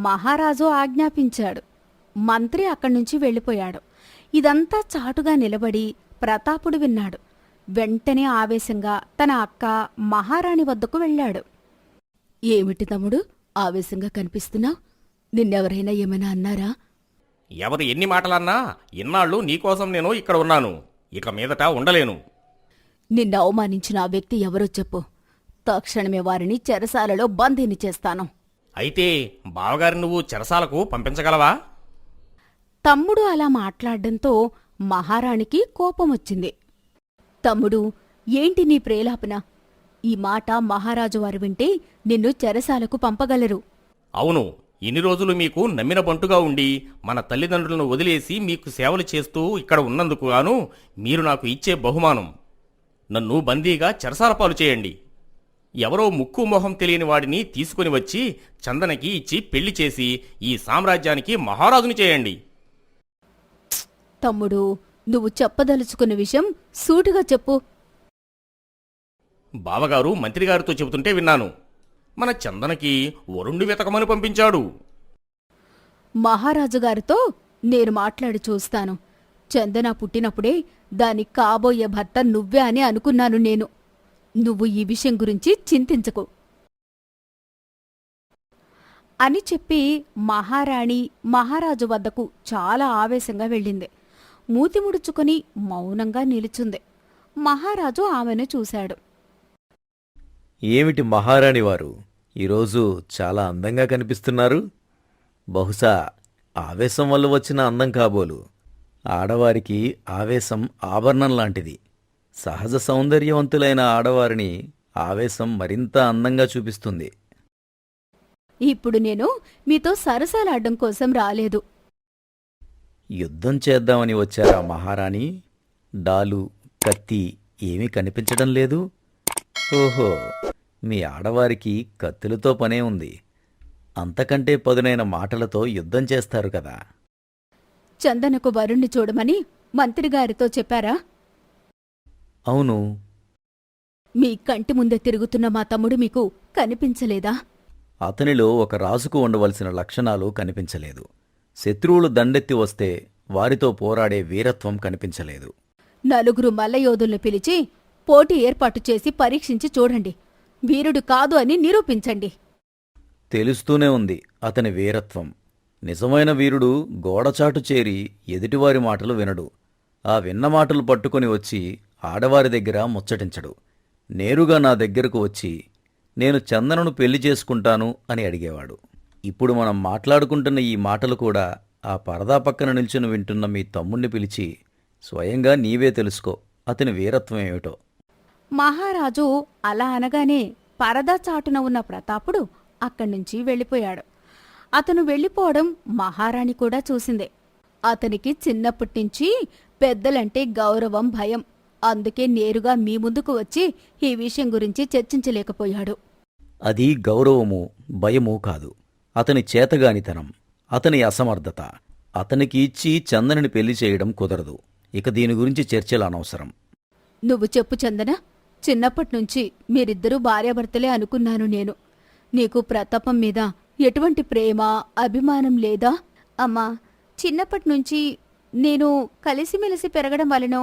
మహారాజు ఆజ్ఞాపించాడు. మంత్రి అక్కడ్నుంచి వెళ్ళిపోయాడు. ఇదంతా చాటుగా నిలబడి ప్రతాపుడు విన్నాడు. వెంటనే ఆవేశంగా తన అక్క మహారాణి వద్దకు వెళ్ళాడు. ఏమిటి తమ్ముడు, ఆవేశంగా కనిపిస్తున్నావు? నిన్నెవరైనా ఏమైనా అన్నారా? ఎవరు ఎన్ని మాటలన్నా ఇన్నాళ్ళు నీకోసం నేను ఇక్కడ ఉన్నాను. ఇక మీదట ఉండలేను. నిన్న అవమానించిన ఆ వ్యక్తి ఎవరో చెప్పు. తక్షణమే వారిని చెరసాలలో బందీని చేస్తాను. అయితే బావగారి నువ్వు చెరసాలకు పంపించగలవా? తమ్ముడు అలా మాట్లాడ్డంతో మహారాణికి కోపమొచ్చింది. తమ్ముడు, ఏంటి నీ ప్రేలాపన? ఈ మాట మహారాజు వారు వింటే నిన్ను చెరసాలకు పంపగలరు. అవును, ఇన్ని రోజులు మీకు నమ్మిన బంటుగా ఉండి మన తల్లిదండ్రులను వదిలేసి మీకు సేవలు చేస్తూ ఇక్కడ ఉన్నందుకు గాను మీరు నాకు ఇచ్చే బహుమానం. నన్ను బందీగా చెరసాలపాలు చేయండి. ఎవరో ముక్కు మొహం తెలియని వాడిని తీసుకుని వచ్చి చందనకి ఇచ్చి పెళ్లి చేసి ఈ సామ్రాజ్యానికి మహారాజుని చేయండి. తమ్ముడు, నువ్వు చెప్పదలుచుకున్న విషయం సూటిగా చెప్పు. బావగారు మంత్రిగారితో చెబుతుంటే విన్నాను. మన చందనకి వరుణ్ణి వెతకమని పంపించాడు. మహారాజు గారితో నేను మాట్లాడి చూస్తాను. చందన పుట్టినప్పుడే దానికి కాబోయే భర్త నువ్వే అని అనుకున్నాను నేను. నువ్వు ఈ విషయం గురించి చింతించకు అని చెప్పి మహారాణి మహారాజు వద్దకు చాలా ఆవేశంగా వెళ్ళింది. మూతి ముడుచుకుని మౌనంగా నిలుచుంది. మహారాజు ఆమెను చూశాడు. ఏమిటి మహారాణి వారు, ఈరోజు చాలా అందంగా కనిపిస్తున్నారు? బహుశా ఆవేశం వల్ల వచ్చిన అందం కాబోలు. ఆడవారికి ఆవేశం ఆభరణం లాంటిది. సహజ సౌందర్యవంతులైన ఆడవారిని ఆవేశం మరింత అందంగా చూపిస్తుంది. ఇప్పుడు నేను మీతో సరసాలాడడం కోసం రాలేదు. యుద్ధం చేద్దామని వచ్చారా మహారాణి? డాలు, కత్తి ఏమీ కనిపించడం లేదు. ఓహో, మీ ఆడవారికి కత్తులతో పనే ఉంది. అంతకంటే పదునైన మాటలతో యుద్ధం చేస్తారు కదా. చందనకు వరుణ్ణి చూడమని మంత్రిగారితో చెప్పారా? అవును. మీ కంటి ముందే తిరుగుతున్న మా తమ్ముడు మీకు కనిపించలేదా? అతనిలో ఒక రాజుకు ఉండవలసిన లక్షణాలు కనిపించలేదు. శత్రువులు దండెత్తి వస్తే వారితో పోరాడే వీరత్వం కనిపించలేదు. నలుగురు మల్లయోధుల్ని పిలిచి పోటీ ఏర్పాటు చేసి పరీక్షించి చూడండి. వీరుడు కాదు అని నిరూపించండి. తెలుస్తూనే ఉంది అతని వీరత్వం. నిజమైన వీరుడు గోడచాటు చేరి ఎదుటివారి మాటలు వినడు. ఆ విన్న మాటలు పట్టుకొని వచ్చి ఆడవారి దగ్గర ముచ్చటించడు. నేరుగా నా దగ్గరకు వచ్చి నేను చందనను పెళ్లి చేసుకుంటాను అని అడిగేవాడు. ఇప్పుడు మనం మాట్లాడుకుంటున్న ఈ మాటలు కూడా ఆ పరదా పక్కన నిల్చుని వింటున్న మీ తమ్ముణ్ణి పిలిచి స్వయంగా నీవే తెలుసుకో అతని వీరత్వం ఏమిటో. మహారాజు అలా అనగానే పరదా చాటున ఉన్న ప్రతాపుడు అక్కడ్నుంచి వెళ్ళిపోయాడు. అతను వెళ్ళిపోవడం మహారాణి కూడా చూసిందే. అతనికి చిన్నప్పటినుంచి పెద్దలంటే గౌరవం, భయం. అందుకే నేరుగా మీ ముందుకు వచ్చి ఈ విషయం గురించి చర్చించలేకపోయాడు. అది గౌరవము, భయమూ కాదు. అతని చేతగానితనం, అతని అసమర్థత. అతనికి ఇచ్చి చందనని పెళ్లి చేయడం కుదరదు. ఇక దీని గురించి చర్చలు అనవసరం. నువ్వు చెప్పు చందన. చిన్నప్పటినుంచి మీరిద్దరూ భార్యాభర్తలే అనుకున్నాను నేను. నీకు ప్రతాపం మీద ఎటువంటి ప్రేమ, అభిమానం లేదా? అమ్మా, చిన్నప్పటినుంచి నేను కలిసిమెలిసి పెరగడం వలనో,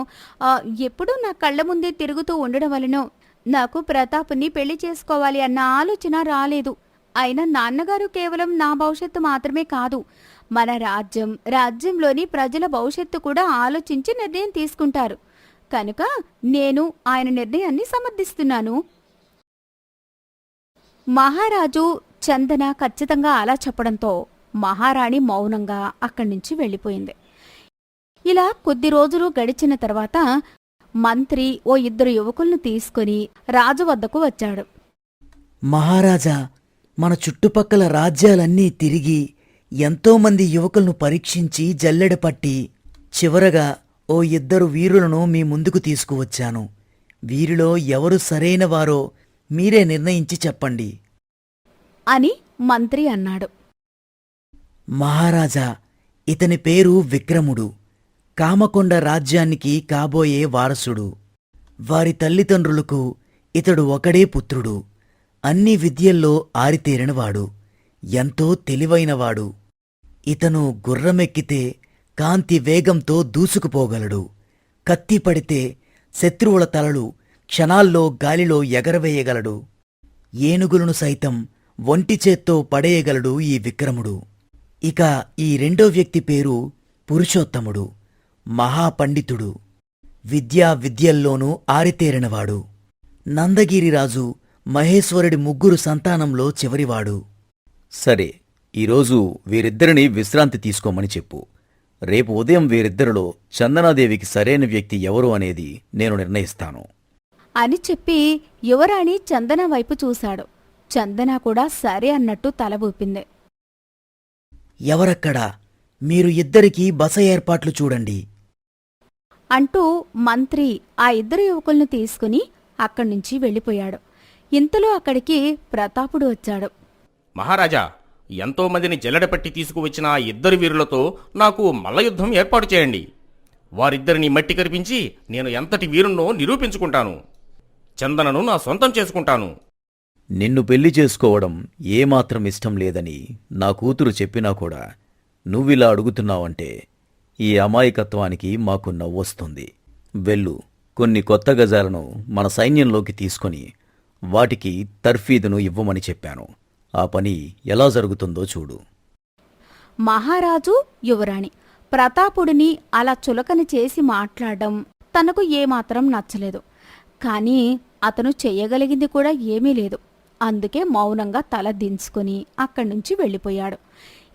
ఎప్పుడూ నా కళ్ల ముందే తిరుగుతూ ఉండడం వలనో నాకు ప్రతాప్ని పెళ్లి చేసుకోవాలి అన్న ఆలోచన రాలేదు. అయినా నాన్నగారు కేవలం నా భవిష్యత్తు మాత్రమే కాదు, మన రాజ్యంలోని ప్రజల భవిష్యత్తు కూడా ఆలోచించి నిర్ణయం తీసుకుంటారు. కనుక నేను ఆయన నిర్ణయాన్ని సమర్థిస్తున్నాను. మహారాజు చందన ఖచ్చితంగా అలా చెప్పడంతో మహారాణి మౌనంగా అక్కడ్నుంచి వెళ్ళిపోయింది. ఇలా కొద్ది రోజులు గడిచిన తర్వాత మంత్రి ఓ ఇద్దరు యువకులను తీసుకుని రాజు వద్దకు వచ్చాడు. మహారాజా, మన చుట్టుపక్కల రాజ్యాలన్నీ తిరిగి ఎంతోమంది యువకులను పరీక్షించి జల్లెడపట్టి చివరగా ఓ ఇద్దరు వీరులను మీ ముందుకు తీసుకువచ్చాను. వీరిలో ఎవరు సరైన వారో మీరే నిర్ణయించి చెప్పండి అని మంత్రి అన్నాడు. మహారాజా, ఇతని పేరు విక్రముడు. కామకొండ రాజ్యానికి కాబోయే వారసుడు. వారి తల్లిదండ్రులకు ఇతడు ఒకడే పుత్రుడు. అన్ని విద్యల్లో ఆరితేరినవాడు. ఎంతో తెలివైనవాడు. ఇతను గుర్రమెక్కితే కాంతి వేగంతో దూసుకుపోగలడు. కత్తి పడితే శత్రువుల తలలు క్షణాల్లో గాలిలో ఎగరవేయగలడు. ఏనుగులను సైతం ఒంటి చేత్తో పడేయగలడు ఈ విక్రముడు. ఇక ఈ రెండో వ్యక్తి పేరు పురుషోత్తముడు. మహాపండితుడు. విద్యల్లోనూ ఆరితేరినవాడు. నందగిరిరాజు మహేశ్వరుడి ముగ్గురు సంతానంలో చివరివాడు. సరే, ఈరోజు వీరిద్దరిని విశ్రాంతి తీసుకోమని చెప్పు. రేపు ఉదయం వీరిద్దరిలో చందనాదేవికి సరైన వ్యక్తి ఎవరు అనేది నేను నిర్ణయిస్తాను. అని చెప్పి యువరాణి చందన వైపు చూశాడు. చందన కూడా సరే అన్నట్టు తల ఊపింది. ఎవరక్కడా? మీరు ఇద్దరికీ బస ఏర్పాట్లు చూడండి. అంటూ మంత్రి ఆ ఇద్దరు యువకుల్ని తీసుకుని అక్కడ్నుంచి వెళ్ళిపోయాడు. ఇంతలో అక్కడికి ప్రతాపుడు వచ్చాడు. మహారాజా, ఎంతో మందిని జల్లెడపట్టి తీసుకువచ్చిన ఆ ఇద్దరు వీరులతో నాకు మల్లయుద్ధం ఏర్పాటు చేయండి. వారిద్దరిని మట్టి కరిపించి నేను ఎంతటి వీరున్నో నిరూపించుకుంటాను. చందనను నా సొంతం చేసుకుంటాను. నిన్ను పెళ్లి చేసుకోవడం ఏమాత్రం ఇష్టం లేదని నా కూతురు చెప్పినా కూడా నువ్విలా అడుగుతున్నావంటే ఈ అమాయకత్వానికి మాకు నవ్వొస్తుంది. వెళ్ళు, కొన్ని కొత్త గజాలను మన సైన్యంలోకి తీసుకొని వాటికి తర్ఫీదును ఇవ్వమని చెప్పాను. ఆ పని ఎలా జరుగుతుందో చూడు. మహారాజు యువరాణి ప్రతాపుడిని అలా చులకన చేసి మాట్లాడడం తనకు ఏమాత్రం నచ్చలేదు. కాని అతను చెయ్యగలిగింది కూడా ఏమీ లేదు. అందుకే మౌనంగా తల దించుకుని అక్కడ్నుంచి వెళ్ళిపోయాడు.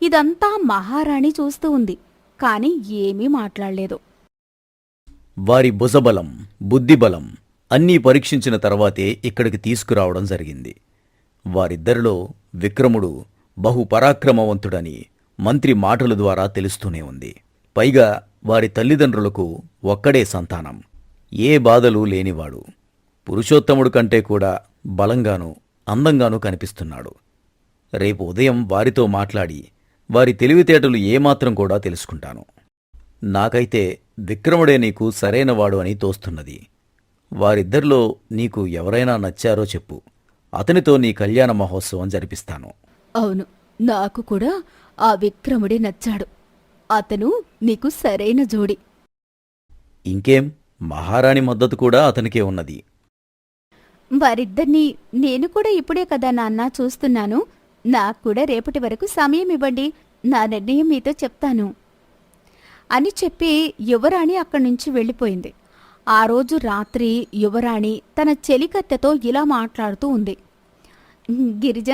ఇదంతా మహారాణి చూస్తూ ఉంది, కాని ఏమీ మాట్లాడలేదు. వారి భుజబలం, బుద్ధిబలం అన్నీ పరీక్షించిన తర్వాతే ఇక్కడికి తీసుకురావడం జరిగింది. వారిద్దరిలో విక్రముడు బహుపరాక్రమవంతుడని మంత్రి మాటల ద్వారా తెలుస్తూనే ఉంది. పైగా వారి తల్లిదండ్రులకు ఒక్కడే సంతానం, ఏ బాధలు లేనివాడు. పురుషోత్తముడు కంటే కూడా బలంగానూ అందంగానూ కనిపిస్తున్నాడు. రేపు ఉదయం వారితో మాట్లాడి వారి తెలివితేటలు ఏమాత్రం కూడా తెలుసుకుంటాను. నాకైతే విక్రముడే నీకు సరైనవాడు అని తోస్తున్నది. వారిద్దరిలో నీకు ఎవరైనా నచ్చారో చెప్పు, అతనితో నీ కళ్యాణ మహోత్సవం జరిపిస్తాను. అవును, నాకు కూడా ఆ విక్రముడే నచ్చాడు. అతను నీకు సరైన జోడి. ఇంకేం, మహారాణి మద్దతు కూడా అతనికే ఉన్నది. వారిద్దరినీ నేను కూడా ఇప్పుడే కదా నాన్నా చూస్తున్నాను. నాకు కూడా రేపటి వరకు సమయం ఇవ్వండి, నా నిర్ణయం మీతో చెప్తాను అని చెప్పి యువరాణి అక్కడ్నుంచి వెళ్ళిపోయింది. ఆ రోజు రాత్రి యువరాణి తన చెలికత్తెతో ఇలా మాట్లాడుతూ ఉంది. గిరిజ,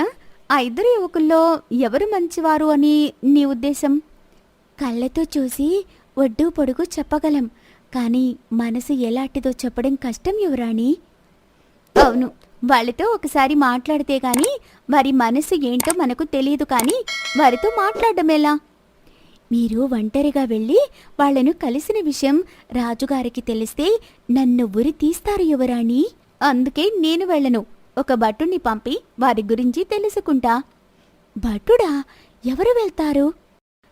ఆ ఇద్దరు యువకుల్లో ఎవరు మంచివారు అని నీ ఉద్దేశం? కళ్ళతో చూసి ఒడ్డు పొడుగు చెప్పగలం, కాని మనసు ఎలాంటిదో చెప్పడం కష్టం యువరాణి. అవును, వాళ్ళతో ఒకసారి మాట్లాడితే గాని వారి మనసు ఏంటో మనకు తెలియదు, కానీ వారితో మాట్లాడడం ఎలా? మీరు ఒంటరిగా వెళ్ళి వాళ్లను కలిసిన విషయం రాజుగారికి తెలిస్తే నన్ను ఉరి తీస్తారు యువరాణి. అందుకే నేను వెళ్ళను, ఒక భటుణ్ణి పంపి వారి గురించి తెలుసుకుంటా. భటుడా? ఎవరు వెళ్తారు?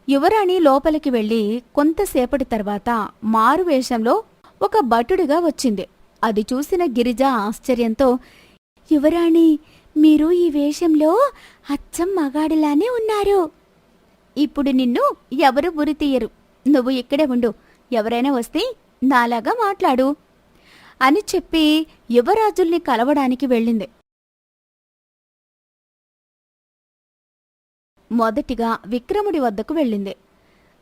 యువరాణి లోపలికి వెళ్ళి కొంతసేపటి తర్వాత మారువేషంలో ఒక భటుడిగా వచ్చింది. అది చూసిన గిరిజ ఆశ్చర్యంతో, యువరాణి, మీరు ఈ వేషంలో అచ్చం మగాడిలానే ఉన్నారు. ఇప్పుడు నిన్ను ఎవరు ఉరి తీయరు, నువ్వు ఇక్కడే ఉండు, ఎవరైనా వస్తే నాలాగా మాట్లాడు అని చెప్పి యువరాజుల్ని కలవడానికి వెళ్ళింది. మొదటిగా విక్రముడి వద్దకు వెళ్ళింది.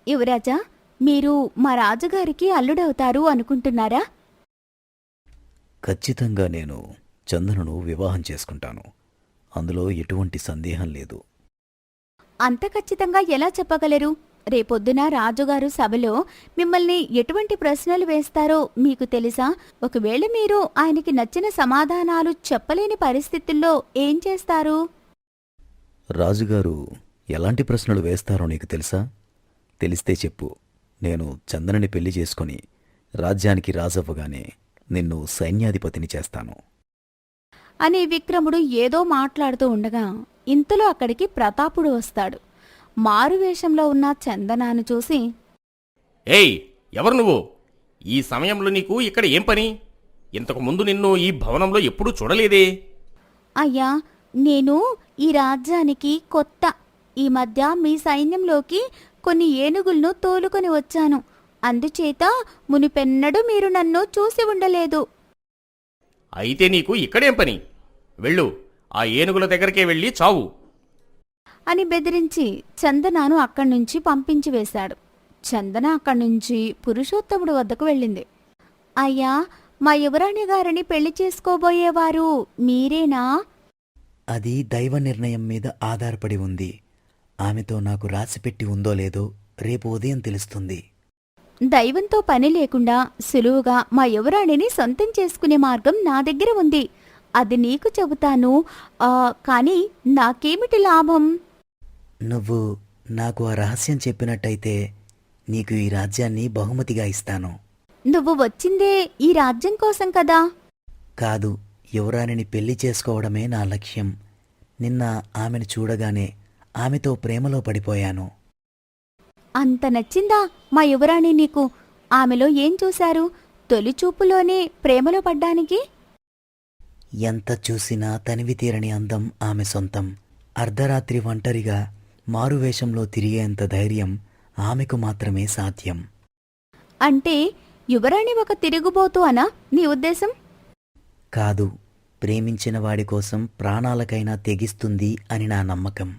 యువరాజా, మీరు మా రాజుగారికి అల్లుడవుతారు అనుకుంటున్నారా? ఖచ్చితంగా నేను చందనను వివాహం చేసుకుంటాను, అందులో ఎటువంటి సందేహం లేదు. అంత ఖచ్చితంగా ఎలా చెప్పగలరు? రేపొద్దున రాజుగారు సభలో మిమ్మల్ని ఎటువంటి ప్రశ్నలు వేస్తారో మీకు తెలుసా? ఒకవేళ మీరు ఆయనకి నచ్చిన సమాధానాలు చెప్పలేని పరిస్థితుల్లో ఏం చేస్తారు? రాజుగారు ఎలాంటి ప్రశ్నలు వేస్తారో నీకు తెలుసా? తెలిస్తే చెప్పు, నేను చందనని పెళ్లి చేసుకుని రాజ్యానికి రాజవ్వగానే నిన్ను సైన్యాధిపతిని చేస్తాను అని విక్రముడు ఏదో మాట్లాడుతూ ఉండగా ఇంతలో అక్కడికి ప్రతాపుడు వస్తాడు. మారువేషంలో ఉన్న చందనాను చూసి, ఏయ్, ఎవరు నువ్వు? ఈ సమయంలో నీకు ఇక్కడ ఏం పని? ఇంతకు ముందు నిన్ను ఈ భవనంలో ఎప్పుడూ చూడలేదే. అయ్యా, నేను ఈ రాజ్యానికి కొత్త. ఈ మధ్య మీ సైన్యంలోకి కొన్ని ఏనుగులను తోలుకొని వచ్చాను. అందుచేత మునిపెన్నడూ మీరు నన్ను చూసి ఉండలేదు. అయితే నీకు ఇక్కడేం పని? వెళ్ళు, ఆ ఏనుగుల దగ్గరికే వెళ్ళి చావు అని బెదిరించి చందనాను అక్కడ్నుంచి పంపించి వేశాడు. చందన అక్కడ్నుంచి పురుషోత్తముడు వద్దకు వెళ్ళింది. అయ్యా, మా యువరాణి గారిని పెళ్లి చేసుకోబోయేవారు మీరేనా? అది దైవ నిర్ణయం మీద ఆధారపడి ఉంది. ఆమెతో నాకు రాసిపెట్టి ఉందో లేదో రేపు ఉదయం తెలుస్తుంది దైవంతో పని లేకుండా సులువుగా మా యువరాణిని సొంతం చేసుకునే మార్గం నా దగ్గర ఉంది. అది నీకు చెబుతాను. కానీ నాకేమిటి లాభం? నువ్వు నాకు ఆ రహస్యం చెప్పినట్టయితే నీకు ఈ రాజ్యాన్ని బహుమతిగా ఇస్తాను. నువ్వు వచ్చిందే ఈ రాజ్యం కోసం కదా. కాదు, యువరాణిని పెళ్లి చేసుకోవడమే నా లక్ష్యం. నిన్న ఆమెను చూడగానే ఆమెతో ప్రేమలో పడిపోయాను. అంత నచ్చిందా మా యువరాణి నీకు? ఆమెలో ఏం చూశారు తొలి చూపులోనే ప్రేమలో పడ్డానికి? ఎంత చూసినా తనివి తీరని అందం ఆమె సొంతం. అర్ధరాత్రి ఒంటరిగా మారువేషంలో తిరిగేంత ధైర్యం ఆమెకు మాత్రమే సాధ్యం. అంటే యువరాణి ఒక తిరుగుబోతు అనా నీ ఉద్దేశం? కాదు, ప్రేమించిన వాడి కోసం ప్రాణాలకైనా తెగిస్తుంది అని నా నమ్మకం.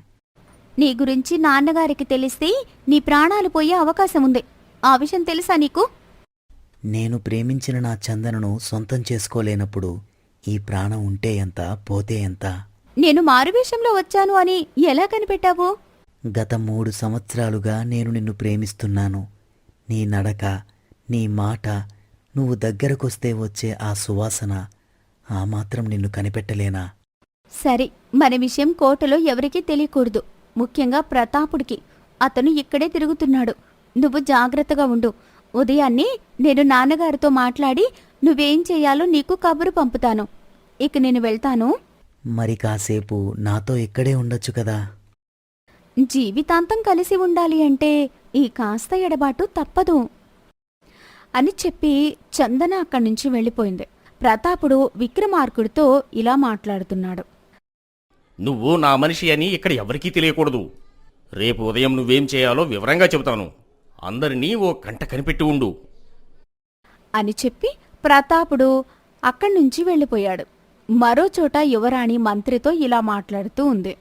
నీ గురించి నాన్నగారికి తెలిస్తే నీ ప్రాణాలు పోయే అవకాశం ఉంది. ఆ విషయం తెలుసా నీకు? నేను ప్రేమించిన నా చందనను సొంతం చేసుకోలేనప్పుడు ఈ ప్రాణం ఉంటే ఎంత, పోతే ఎంత? నేను మారువేషంలో వచ్చాను అని ఎలా కనిపెట్టావు? గత 3 సంవత్సరాలుగా నేను నిన్ను ప్రేమిస్తున్నాను. నీ నడక, నీ మాట, నువ్వు దగ్గరకొస్తే వచ్చే ఆ సువాసన, ఆ మాత్రం నిన్ను కనిపెట్టలేనా? సరే, మన విషయం కోటలో ఎవరికీ తెలియకూడదు, ముఖ్యంగా ప్రతాపుడికి. అతను ఇక్కడే తిరుగుతున్నాడు. నువ్వు జాగ్రత్తగా ఉండు. ఉదయాన్నే నేను నాన్నగారితో మాట్లాడి నువ్వేం చెయ్యాలో నీకు కబురు పంపుతాను. ఇక నేను వెళ్తాను. మరి కాసేపు నాతో ఇక్కడే ఉండొచ్చు కదా? జీవితాంతం కలిసి ఉండాలి అంటే ఈ కాస్త ఎడబాటు తప్పదు అని చెప్పి చందన అక్కడి నుంచి వెళ్ళిపోయింది. ప్రతాపుడు విక్రమార్కుడితో ఇలా మాట్లాడుతున్నాడు. నువ్వు నా మనిషి అని ఇక్కడ ఎవరికీ తెలియకూడదు. రేపు ఉదయం నువ్వేం చేయాలో వివరంగా చెబుతాను. అందరినీ ఓ కంట కనిపెట్టి ఉండు అని చెప్పి ప్రతాపుడు అక్కడి నుంచి వెళ్ళిపోయాడు. మరోచోట యువరాణి మంత్రితో ఇలా మాట్లాడుతూ ఉంది.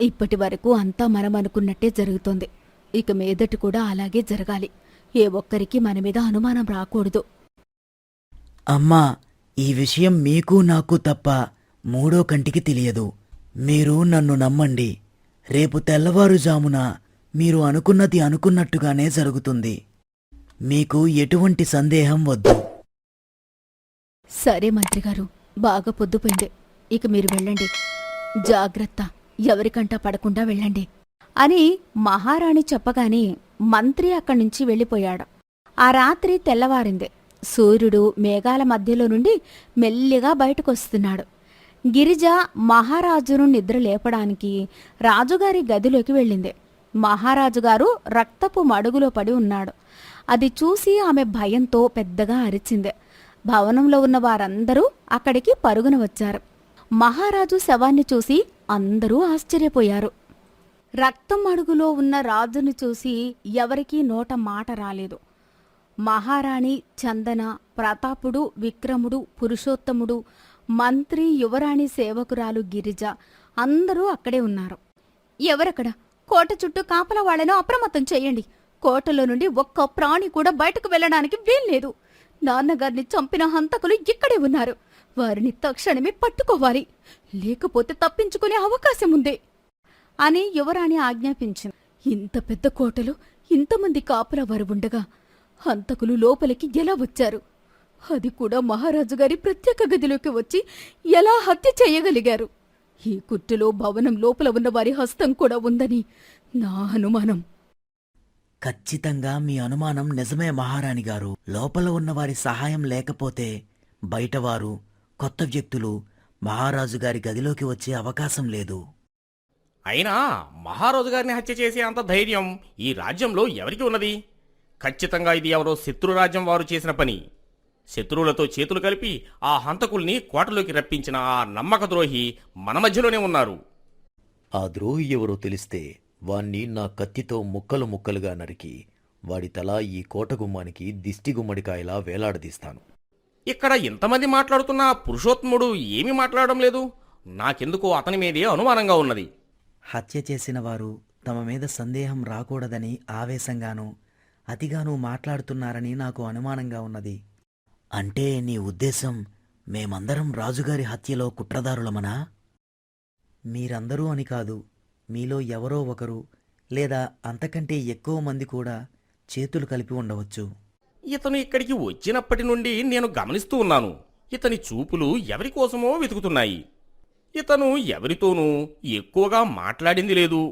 ఇప్పటి వరకు అంతా మనం అనుకున్నట్టే జరుగుతోంది. ఇక మీదటి కూడా అలాగే జరగాలి. ఏ ఒక్కరికి మన మీద అనుమానం రాకూడదు. అమ్మా, ఈ విషయం మీకు నాకు తప్ప మూడో కంటికి తెలియదు. మీరు నన్ను నమ్మండి. రేపు తెల్లవారుజామున మీరు అనుకున్నది అనుకున్నట్టుగానే జరుగుతుంది. మీకు ఎటువంటి సందేహం వద్దు. సరే మంత్రిగారు, బాగా పొద్దుపోయింది. ఇక మీరు వెళ్ళండి. జాగ్రత్త, ఎవరికంటా పడకుండా వెళ్ళండి అని మహారాణి చెప్పగానే మంత్రి అక్కడి నుంచి వెళ్ళిపోయాడు. ఆ రాత్రి తెల్లవారింది. సూర్యుడు మేఘాల మధ్యలో నుండి మెల్లిగా బయటకొస్తున్నాడు. గిరిజ మహారాజును నిద్ర లేపడానికి రాజుగారి గదిలోకి వెళ్ళింది. మహారాజుగారు రక్తపు మడుగులో పడి ఉన్నాడు. అది చూసి ఆమె భయంతో పెద్దగా అరిచింది. భవనంలో ఉన్న వారందరూ అక్కడికి పరుగున వచ్చారు. మహారాజు శవాన్ని చూసి అందరూ ఆశ్చర్యపోయారు. రక్తం అడుగులో ఉన్న రాజును చూసి ఎవరికీ నోట మాట రాలేదు. మహారాణి చందన, ప్రతాపుడు, విక్రముడు, పురుషోత్తముడు, మంత్రి, యువరాణి సేవకురాలు గిరిజ అందరూ అక్కడే ఉన్నారు. ఎవరక్కడ? కోట చుట్టూ కాపలా వాళ్లను అప్రమత్తం చెయ్యండి. కోటలో నుండి ఒక్క ప్రాణి కూడా బయటకు వెళ్లడానికి వీల్లేదు. నాన్నగారిని చంపిన హంతకులు ఇక్కడే ఉన్నారు. వారిని తక్షణమే పట్టుకోవాలి, లేకపోతే తప్పించుకునే అవకాశం ఉంది అని యువరాణి ఆజ్ఞాపించింది. ఇంత పెద్ద కోటలో ఇంతమంది కాపలా వారు ఉండగా హంతకులు లోపలికి ఎలా వచ్చారు? అది కూడా మహారాజు గారి ప్రత్యేక గదిలోకి వచ్చి ఎలా హత్య చేయగలిగారు? ఈ కుట్టులో భవనం లోపల ఉన్న వారి హస్తం కూడా ఉందని నా అనుమానం. ఖచ్చితంగా మీ అనుమానం నిజమే మహారాణి గారు. లోపల ఉన్నవారి సహాయం లేకపోతే బయటవారు, కొత్త వ్యక్తులు మహారాజు గారి గదిలోకి వచ్చే అవకాశం లేదు. అయినా మహారాజు గారిని హత్య చేసే అంత ధైర్యం ఈ రాజ్యంలో ఎవరికి ఉన్నది? ఖచ్చితంగా ఇది ఎవరో శత్రురాజ్యం వారు చేసిన పని. శత్రువులతో చేతులు కలిపి ఆ హంతకుల్ని కోటలోకి రప్పించిన ఆ నమ్మక ద్రోహి మన మధ్యలోనే ఉన్నారు. ఆ ద్రోహి ఎవరో తెలిస్తే వాణ్ణి నా కత్తితో ముక్కలు ముక్కలుగా నరికి వాడి తల ఈ కోట గుమ్మానికి దిష్టి గుమ్మడికాయలా వేలాడదీస్తాను. ఇక్కడ ఇంతమంది మాట్లాడుతున్నా పురుషోత్తముడు ఏమీ మాట్లాడడం లేదు. నాకెందుకో అతని మీదే అనుమానంగా ఉన్నది. హత్య చేసిన వారు తమ మీద సందేహం రాకూడదని ఆవేశంగానూ అతిగానూ మాట్లాడుతున్నారని నాకు అనుమానంగా ఉన్నది. అంటే నీ ఉద్దేశం మేమందరం రాజుగారి హత్యలో కుట్రదారులమనా? మీరందరూ అని కాదు, మీలో ఎవరో ఒకరు లేదా అంతకంటే ఎక్కువ మంది కూడా చేతులు కలిపి ఉండవచ్చు. ఇతను ఇక్కడికి వచ్చినప్పటి నుండి నేను గమనిస్తూ ఉన్నాను. ఇతని చూపులు ఎవరి కోసమో వెతుకుతున్నాయి. ఇతను ఎవరితోనూ ఎక్కువగా మాట్లాడింది లేదు.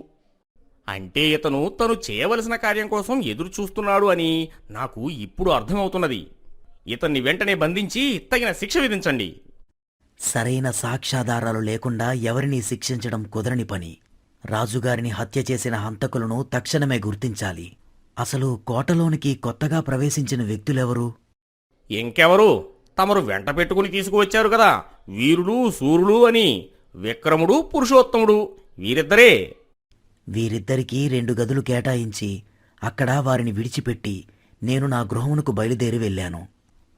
అంటే ఇతను తను చేయవలసిన కార్యం కోసం ఎదురు చూస్తున్నాడు అని నాకు ఇప్పుడు అర్థమవుతున్నది. ఇతన్ని వెంటనే బంధించి తగిన శిక్ష విధించండి. సరైన సాక్ష్యాధారాలు లేకుండా ఎవరినీ శిక్షించడం కుదరని పని. రాజుగారిని హత్య చేసిన హంతకులను తక్షణమే గుర్తించాలి. అసలు కోటలోనికి కొత్తగా ప్రవేశించిన వ్యక్తులెవరు? ఇంకెవరు? తమరు వెంట పెట్టుకుని తీసుకువచ్చారు కదా, వీరుడు శూరుడు అని. విక్రముడు, పురుషోత్తముడు, వీరిద్దరే. వీరిద్దరికీ 2 గదులు కేటాయించి అక్కడ వారిని విడిచిపెట్టి నేను నా గృహమునకు బయలుదేరి వెళ్ళాను.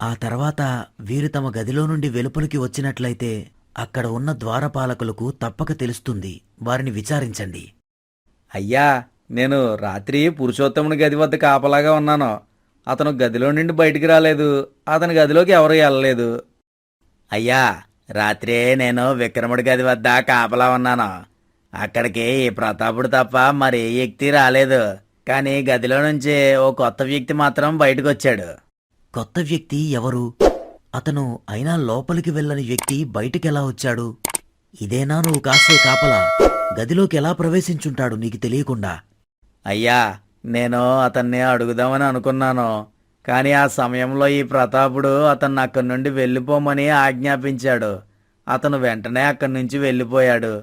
ఆ తర్వాత వీరు తమ గదిలో నుండి వెలుపలికి వచ్చినట్లయితే అక్కడ ఉన్న ద్వారపాలకులకు తప్పక తెలుస్తుంది. వారిని విచారించండి. అయ్యా, నేను రాత్రి పురుషోత్తముని గది వద్ద కాపలాగా ఉన్నాను. అతను గదిలో నుండి బయటికి రాలేదు. అతని గదిలోకి ఎవరు వెళ్ళలేదు. అయ్యా, రాత్రే నేను విక్రముడి గది వద్ద కాపలా ఉన్నాను. అక్కడికి ఈ ప్రతాపుడు తప్ప మరే వ్యక్తి రాలేదు. కానీ గదిలో నుంచి ఓ కొత్త వ్యక్తి మాత్రం బయటకొచ్చాడు. కొత్త వ్యక్తి ఎవరు? అతను అయినా లోపలికి వెళ్ళని వ్యక్తి బయటికెలా వచ్చాడు? ఇదేనా నువ్వు కాసే కాపలా? గదిలోకి ఎలా ప్రవేశించుంటాడు నీకు తెలియకుండా? అయ్యా, నేను అతన్ని అడుగుదామని అనుకున్నాను. కానీ ఆ సమయంలో ఈ ప్రతాపుడు అతన్ని అక్కడి నుండి వెళ్ళిపోమని ఆజ్ఞాపించాడు. అతను వెంటనే అక్కడి నుంచి వెళ్ళిపోయాడు.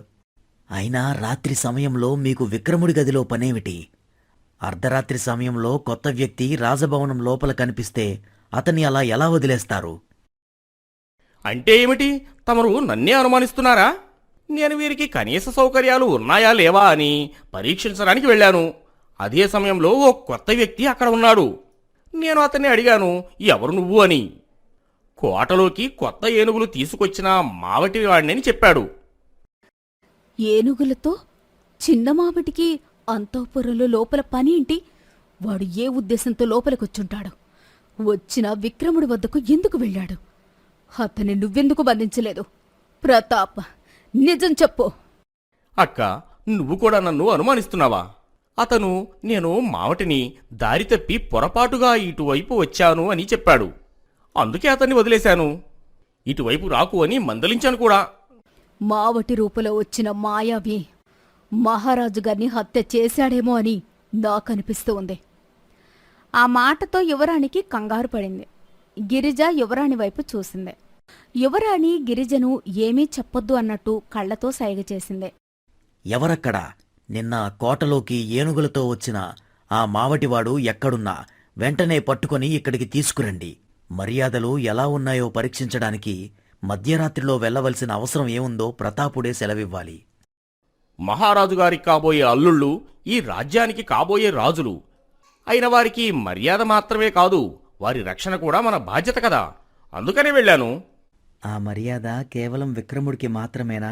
అయినా రాత్రి సమయంలో మీకు విక్రముడి గదిలో పనేమిటి? అర్ధరాత్రి సమయంలో కొత్త వ్యక్తి రాజభవనం లోపల కనిపిస్తే అతన్ని అలా ఎలా వదిలేస్తారు? అంటే ఏమిటి? తమరు నన్నే అనుమానిస్తున్నారా? నేను వీరికి కనీస సౌకర్యాలు ఉన్నాయా లేవా అని పరీక్షించడానికి వెళ్ళాను. అదే సమయంలో ఓ కొత్త వ్యక్తి అక్కడ ఉన్నాడు. నేను అతన్ని అడిగాను, ఎవరు నువ్వు అని. కోటలోకి కొత్త ఏనుగులు తీసుకొచ్చిన మావటి వాడిని చెప్పాడు. ఏనుగులతో చిన్న మావిటికి అంతఃపురంలో లోపల పని ఏంటి? వాడు ఏ ఉద్దేశంతో లోపలికొచ్చుంటాడు? వచ్చిన విక్రముడి వద్దకు ఎందుకు వెళ్ళాడు? అతన్ని నువ్వెందుకు బంధించలేదు? ప్రతాప్, నిజం చెప్పు. అక్క, నువ్వు కూడా నన్ను అనుమానిస్తున్నావా? అతను నేను మావటిని దారి తప్పి పొరపాటుగా ఇటువైపు వచ్చాను అని చెప్పాడు. అందుకే అతన్ని వదిలేశాను. ఇటువైపు రాకు అని మందలించాను కూడా. మావటి రూపంలో వచ్చిన మాయావి మహారాజు గారిని హత్య చేశాడేమో అని నాకనిపిస్తూ ఉంది. ఆ మాటతో యువరాణికి కంగారు పడింది. గిరిజ యువరాణి వైపు చూసింది. యువరాణి గిరిజను ఏమీ చెప్పొద్దు అన్నట్టు కళ్లతో సైగ చేసింది. ఎవరక్కడా? నిన్న కోటలోకి ఏనుగులతో వచ్చిన ఆ మావటివాడు ఎక్కడున్నా వెంటనే పట్టుకొని ఇక్కడికి తీసుకురండి. మర్యాదలు ఎలా ఉన్నాయో పరీక్షించడానికి మధ్యరాత్రిలో వెళ్లవలసిన అవసరం ఏముందో ప్రతాపుడే సెలవివ్వాలి. మహారాజుగారికి కాబోయే అల్లుళ్ళు ఈ రాజ్యానికి కాబోయే రాజులు అయిన వారికి మర్యాద మాత్రమే కాదు, వారి రక్షణ కూడా మన బాధ్యత కదా. అందుకనే వెళ్ళాను. ఆ మర్యాద కేవలం విక్రముడికి మాత్రమేనా?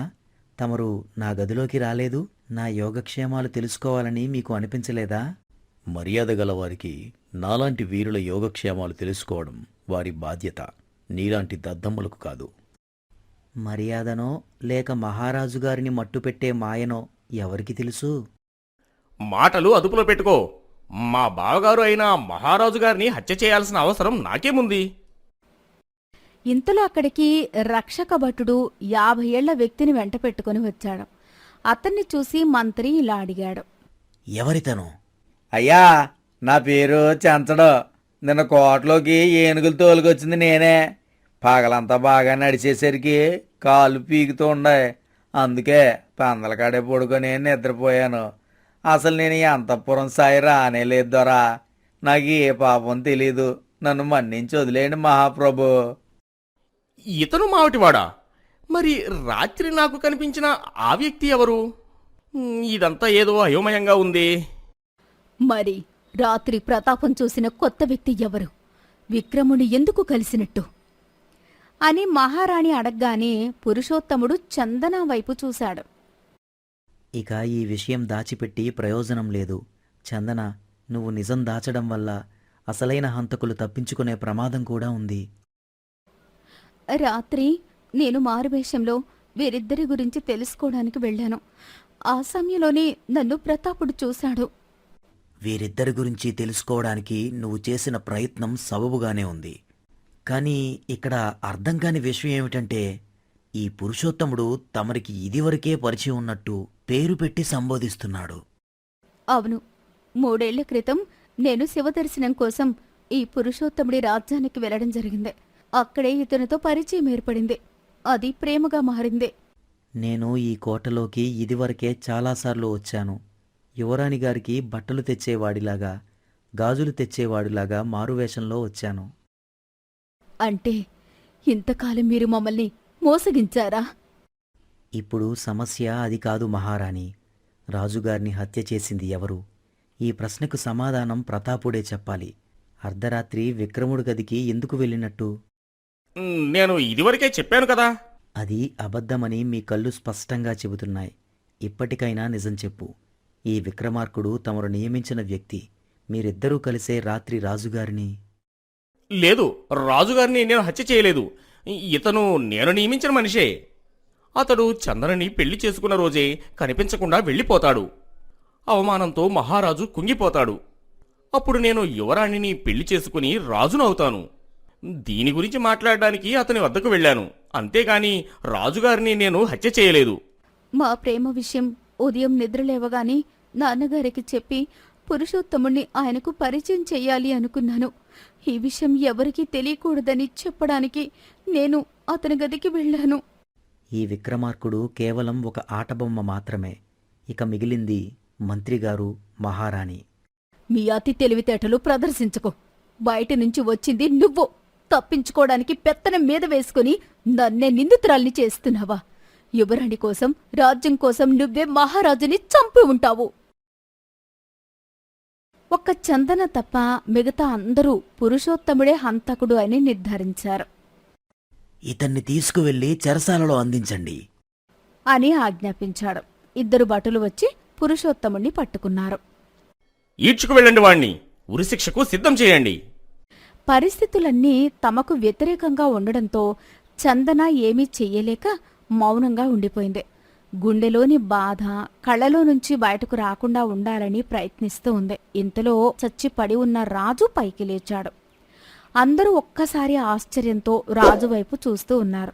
తమరు నా గదిలోకి రాలేదు, నా యోగక్షేమాలు తెలుసుకోవాలని మీకు అనిపించలేదా? మర్యాద గలవారికి నాలాంటి వీరుల యోగక్షేమాలు తెలుసుకోవడం వారి బాధ్యత, నీలాంటి దద్దమ్మలకు కాదు. మర్యాదనో లేక మహారాజుగారిని మట్టుపెట్టే మాయనో ఎవరికి తెలుసు? మాటలు అదుపులో పెట్టుకో. మా బావగారు అయిన మహారాజుగారిని హత్య చేయాల్సిన అవసరం నాకేముంది? ఇంతలో అక్కడికి రక్షక భటుడు 50 ఏళ్ల వ్యక్తిని వెంట పెట్టుకుని వచ్చాడు. అతన్ని చూసి మంత్రి ఇలా అడిగాడు. ఎవరితను? అయ్యా, నా పేరు చెంచడు. నిన్న కోటలోకి ఏనుగులు తోలుకొచ్చింది నేనే. పగలంతా బాగా నడిచేసరికి కాళ్ళు పీకుతూ ఉండాయి. అందుకే పందలకాడే పడుకొని నిద్రపోయాను. అసలు నేను ఈ అంతఃపురం సాయి రానే లేదు దొరా. నాకు ఏ పాపం తెలీదు. నన్ను మన్నించి వదిలేయండి మహాప్రభు. ఇతను మావటివాడా? మరి రాత్రి నాకు కనిపించిన ఆ వ్యక్తి ఎవరు? ఇదంతా ఏదో అయోమయంగా ఉంది. మరి రాత్రి ప్రతాపం చూసిన కొత్త వ్యక్తి ఎవరు? విక్రముని ఎందుకు కలిసినట్టు? అని మహారాణి అడగ్గానే పురుషోత్తముడు చందన వైపు చూశాడు. ఇక ఈ విషయం దాచిపెట్టి ప్రయోజనం లేదు. చందన, నువ్వు నిజం దాచడం వల్ల అసలైన హంతకులు తప్పించుకునే ప్రమాదం కూడా ఉంది. రాత్రి నేను మారువేషంలో వీరిద్దరి గురించి తెలుసుకోవడానికి వెళ్ళాను. ఆ సమయంలోనే నన్ను ప్రతాపుడు చూశాడు. వీరిద్దరి గురించి తెలుసుకోవడానికి నువ్వు చేసిన ప్రయత్నం సబబుగానే ఉంది. కానీ ఇక్కడ అర్థం కాని విషయం ఏమిటంటే ఈ పురుషోత్తముడు తమరికి ఇదివరకే పరిచయం ఉన్నట్టు పేరు పెట్టి సంబోధిస్తున్నాడు. అవును, 3 ఏళ్ల క్రితం నేను శివదర్శనం కోసం ఈ పురుషోత్తముడి రాజ్యానికి వెళ్లడం జరిగింది. అక్కడే ఇతనితో పరిచయం ఏర్పడింది. అది ప్రేమగా మారింది. నేను ఈ కోటలోకి ఇదివరకే చాలాసార్లు వచ్చాను. యువరాణి గారికి బట్టలు తెచ్చేవాడిలాగా, గాజులు తెచ్చేవాడిలాగా మారువేషంలో వచ్చాను. అంటే ఇంతకాలం మీరు మమ్మల్ని మోసగించారా? ఇప్పుడు సమస్య అది కాదు మహారాణి. రాజుగారిని హత్య చేసింది ఎవరు? ఈ ప్రశ్నకు సమాధానం ప్రతాపుడే చెప్పాలి. అర్ధరాత్రి విక్రముడి గదికి ఎందుకు వెళ్ళినట్టు? నేను ఇదివరకే చెప్పాను కదా. అది అబద్ధమని మీ కళ్ళు స్పష్టంగా చెబుతున్నాయి. ఇప్పటికైనా నిజం చెప్పు. ఈ విక్రమార్కుడు తమరు నియమించిన వ్యక్తి. మీరిద్దరూ కలిసే రాత్రి రాజుగారిని... లేదు, రాజుగారిని నేను హత్య చేయలేదు. ఇతను నేను నియమించిన మనిషే. అతడు చందనని పెళ్లి చేసుకున్న రోజే కనిపించకుండా వెళ్ళిపోతాడు. అవమానంతో మహారాజు కుంగిపోతాడు. అప్పుడు నేను యువరాణిని పెళ్లి చేసుకుని రాజునవుతాను. దీని గురించి మాట్లాడడానికి అతని వద్దకు వెళ్ళాను. అంతేగాని రాజుగారిని నేను హత్య చేయలేదు. మా ప్రేమ విషయం ఉదయం నిద్రలేవగానే నాన్నగారికి చెప్పి పురుషోత్తముణ్ణి ఆయనకు పరిచయం చెయ్యాలి అనుకున్నాను. ఈ విషయం ఎవరికీ తెలియకూడదని చెప్పడానికి నేను అతని గదికి వెళ్ళాను. ఈ విక్రమార్కుడు కేవలం ఒక ఆటబొమ్మ మాత్రమే. ఇక మిగిలింది మంత్రిగారు, మహారాణి. మీ అతి తెలివితేటలు ప్రదర్శించకు. బయట నుంచి వచ్చింది నువ్వు. తప్పించుకోవడానికి పెత్తనం మీద వేసుకుని నన్నే నిందితురాల్ని చేస్తున్నావా? యువరాణి కోసం, రాజ్యం కోసం నువ్వే మహారాజుని చంపి ఉంటావు. ఒక్క చందన తప్ప మిగతా అందరూ పురుషోత్తముడే హంతకుడు అని నిర్ధారించారు ఇతన్ని తీసుకువెళ్లి చెరసాలలో అందించండి అని ఆజ్ఞాపించాడు. 2 భటులు వచ్చి పురుషోత్తముణ్ణి పట్టుకున్నారు. ఈడ్చుకు వెళ్ళండి వాణ్ణి. ఉరిశిక్షకు సిద్ధం చేయండి. పరిస్థితులన్నీ తమకు వ్యతిరేకంగా ఉండడంతో చందన ఏమీ చెయ్యలేక మౌనంగా ఉండిపోయింది. గుండెలోని బాధ కళ్ళలో నుంచి బయటకు రాకుండా ఉండాలని ప్రయత్నిస్తూ ఉంది. ఇంతలో చచ్చిపడి ఉన్న రాజు పైకి లేచాడు. అందరూ ఒక్కసారి ఆశ్చర్యంతో రాజు వైపు చూస్తూ ఉన్నారు.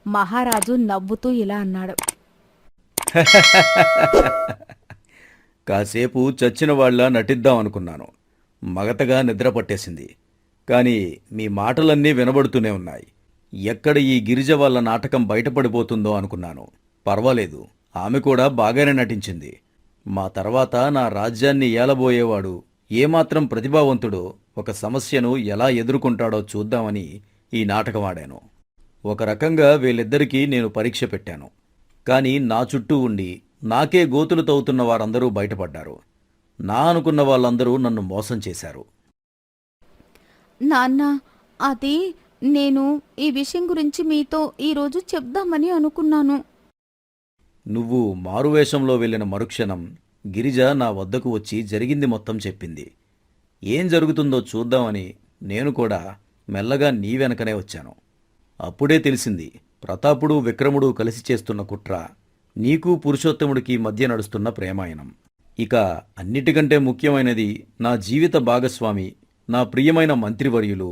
మహారాజు నవ్వుతూ ఇలా అన్నాడు. కాసేపు చచ్చిన వాళ్ళ నటిద్దాం అనుకున్నాను. మగతగా నిద్ర పట్టేసింది. కానీ మీ మాటలన్నీ వినబడుతూనే ఉన్నాయి. ఎక్కడ ఈ గిరిజ వాళ్ళ నాటకం బయటపడిపోతుందో అనుకున్నాను. పర్వాలేదు, ఆమె కూడా బాగానే నటించింది. మా తర్వాత నా రాజ్యాన్ని ఏలబోయేవాడు ఏమాత్రం ప్రతిభావంతుడో, ఒక సమస్యను ఎలా ఎదుర్కొంటాడో చూద్దామని ఈ నాటకం ఆడాను. ఒక రకంగా వీళ్ళిద్దరికీ నేను పరీక్ష పెట్టాను. కానీ నా చుట్టూ ఉండి నాకే గోతులు తవ్వుతున్న వారందరూ బయటపడ్డారు. నా అనుకున్న వాళ్ళందరూ నన్ను మోసం చేశారు. నాన్న, అది నేను ఈ విషయం గురించి మీతో ఈరోజు చెప్దామని అనుకున్నాను. నువ్వు మారువేషంలో వెళ్ళిన మరుక్షణం గిరిజ నా వద్దకు వచ్చి జరిగింది మొత్తం చెప్పింది. ఏం జరుగుతుందో చూద్దామని నేను కూడా మెల్లగా నీ వెనకనే వచ్చాను. అప్పుడే తెలిసింది ప్రతాపుడు, విక్రముడు కలిసి చేస్తున్న కుట్ర నీకు పురుషోత్తముడికి మధ్య నడుస్తున్న ప్రేమాయణం. ఇక అన్నిటికంటే ముఖ్యమైనది, నా జీవిత భాగస్వామి, నా ప్రియమైన మంత్రివర్యులు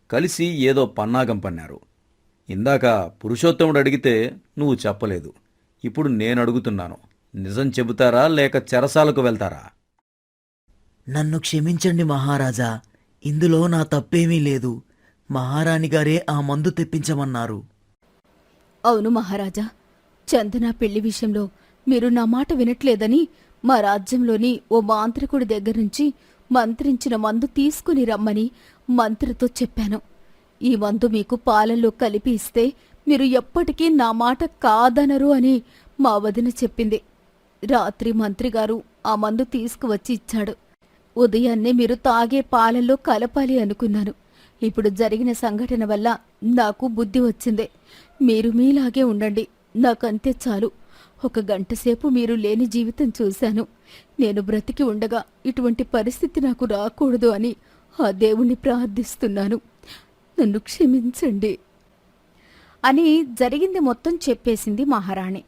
కలిసి ఏదో పన్నాగం పన్నారు. ఇందాక పురుషోత్తముడు అడిగితే నువ్వు చెప్పలేదు. ఇప్పుడు నేను అడుగుతున్నాను, నిజం చెబుతారా లేక చెరసాలకు వెళ్తారా? నన్ను క్షమించండి మహారాజా. ఇందులో నా తప్పేమీ లేదు. మహారాణి గారే ఆ మందు తెప్పించమన్నారు. అవును మహారాజా, చందన పెళ్లి విషయంలో మీరు నా మాట వినట్లేదని మా రాజ్యంలోని ఓ మాంత్రికుడి దగ్గర్నుంచి మంత్రించిన మందు తీసుకుని రమ్మని మంత్రితో చెప్పాను. ఈ మందు మీకు పాలల్లో కలిపి ఇస్తే మీరు ఎప్పటికీ నా మాట కాదనరు అని మా వదిన చెప్పింది. రాత్రి మంత్రిగారు ఆ మందు తీసుకువచ్చి ఇచ్చాడు. ఉదయాన్నే మీరు తాగే పాలల్లో కలపాలి అనుకున్నాను. ఇప్పుడు జరిగిన సంఘటన వల్ల నాకు బుద్ధి వచ్చింది. మీరు మీలాగే ఉండండి, నాకంతే చాలు. 1 గంట సేపు మీరు లేని జీవితం చూశాను. నేను బ్రతికి ఉండగా ఇటువంటి పరిస్థితి నాకు రాకూడదు అని ఆ దేవుణ్ణి ప్రార్థిస్తున్నాను. నన్ను క్షమించండి అని జరిగింది మొత్తం చెప్పేసింది మహారాణి.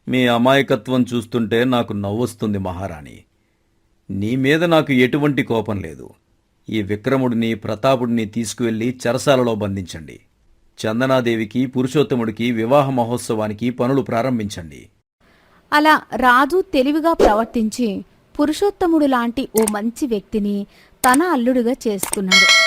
మీ అమాయకత్వం చూస్తుంటే నాకు నవ్వొస్తుంది మహారాణి. నీ మీద నాకు ఎటువంటి కోపం లేదు. ఈ విక్రముడిని ప్రతాపుడిని తీసుకువెళ్ళి చెరసాలలో బంధించండి. చందనాదేవికి పురుషోత్తముడికి వివాహ మహోత్సవానికి పనులు ప్రారంభించండి. అలా రాజు తెలివిగా ప్రవర్తించి పురుషోత్తముడు లాంటి ఓ మంచి వ్యక్తిని తన అల్లుడుగా చేసుకున్నాడు.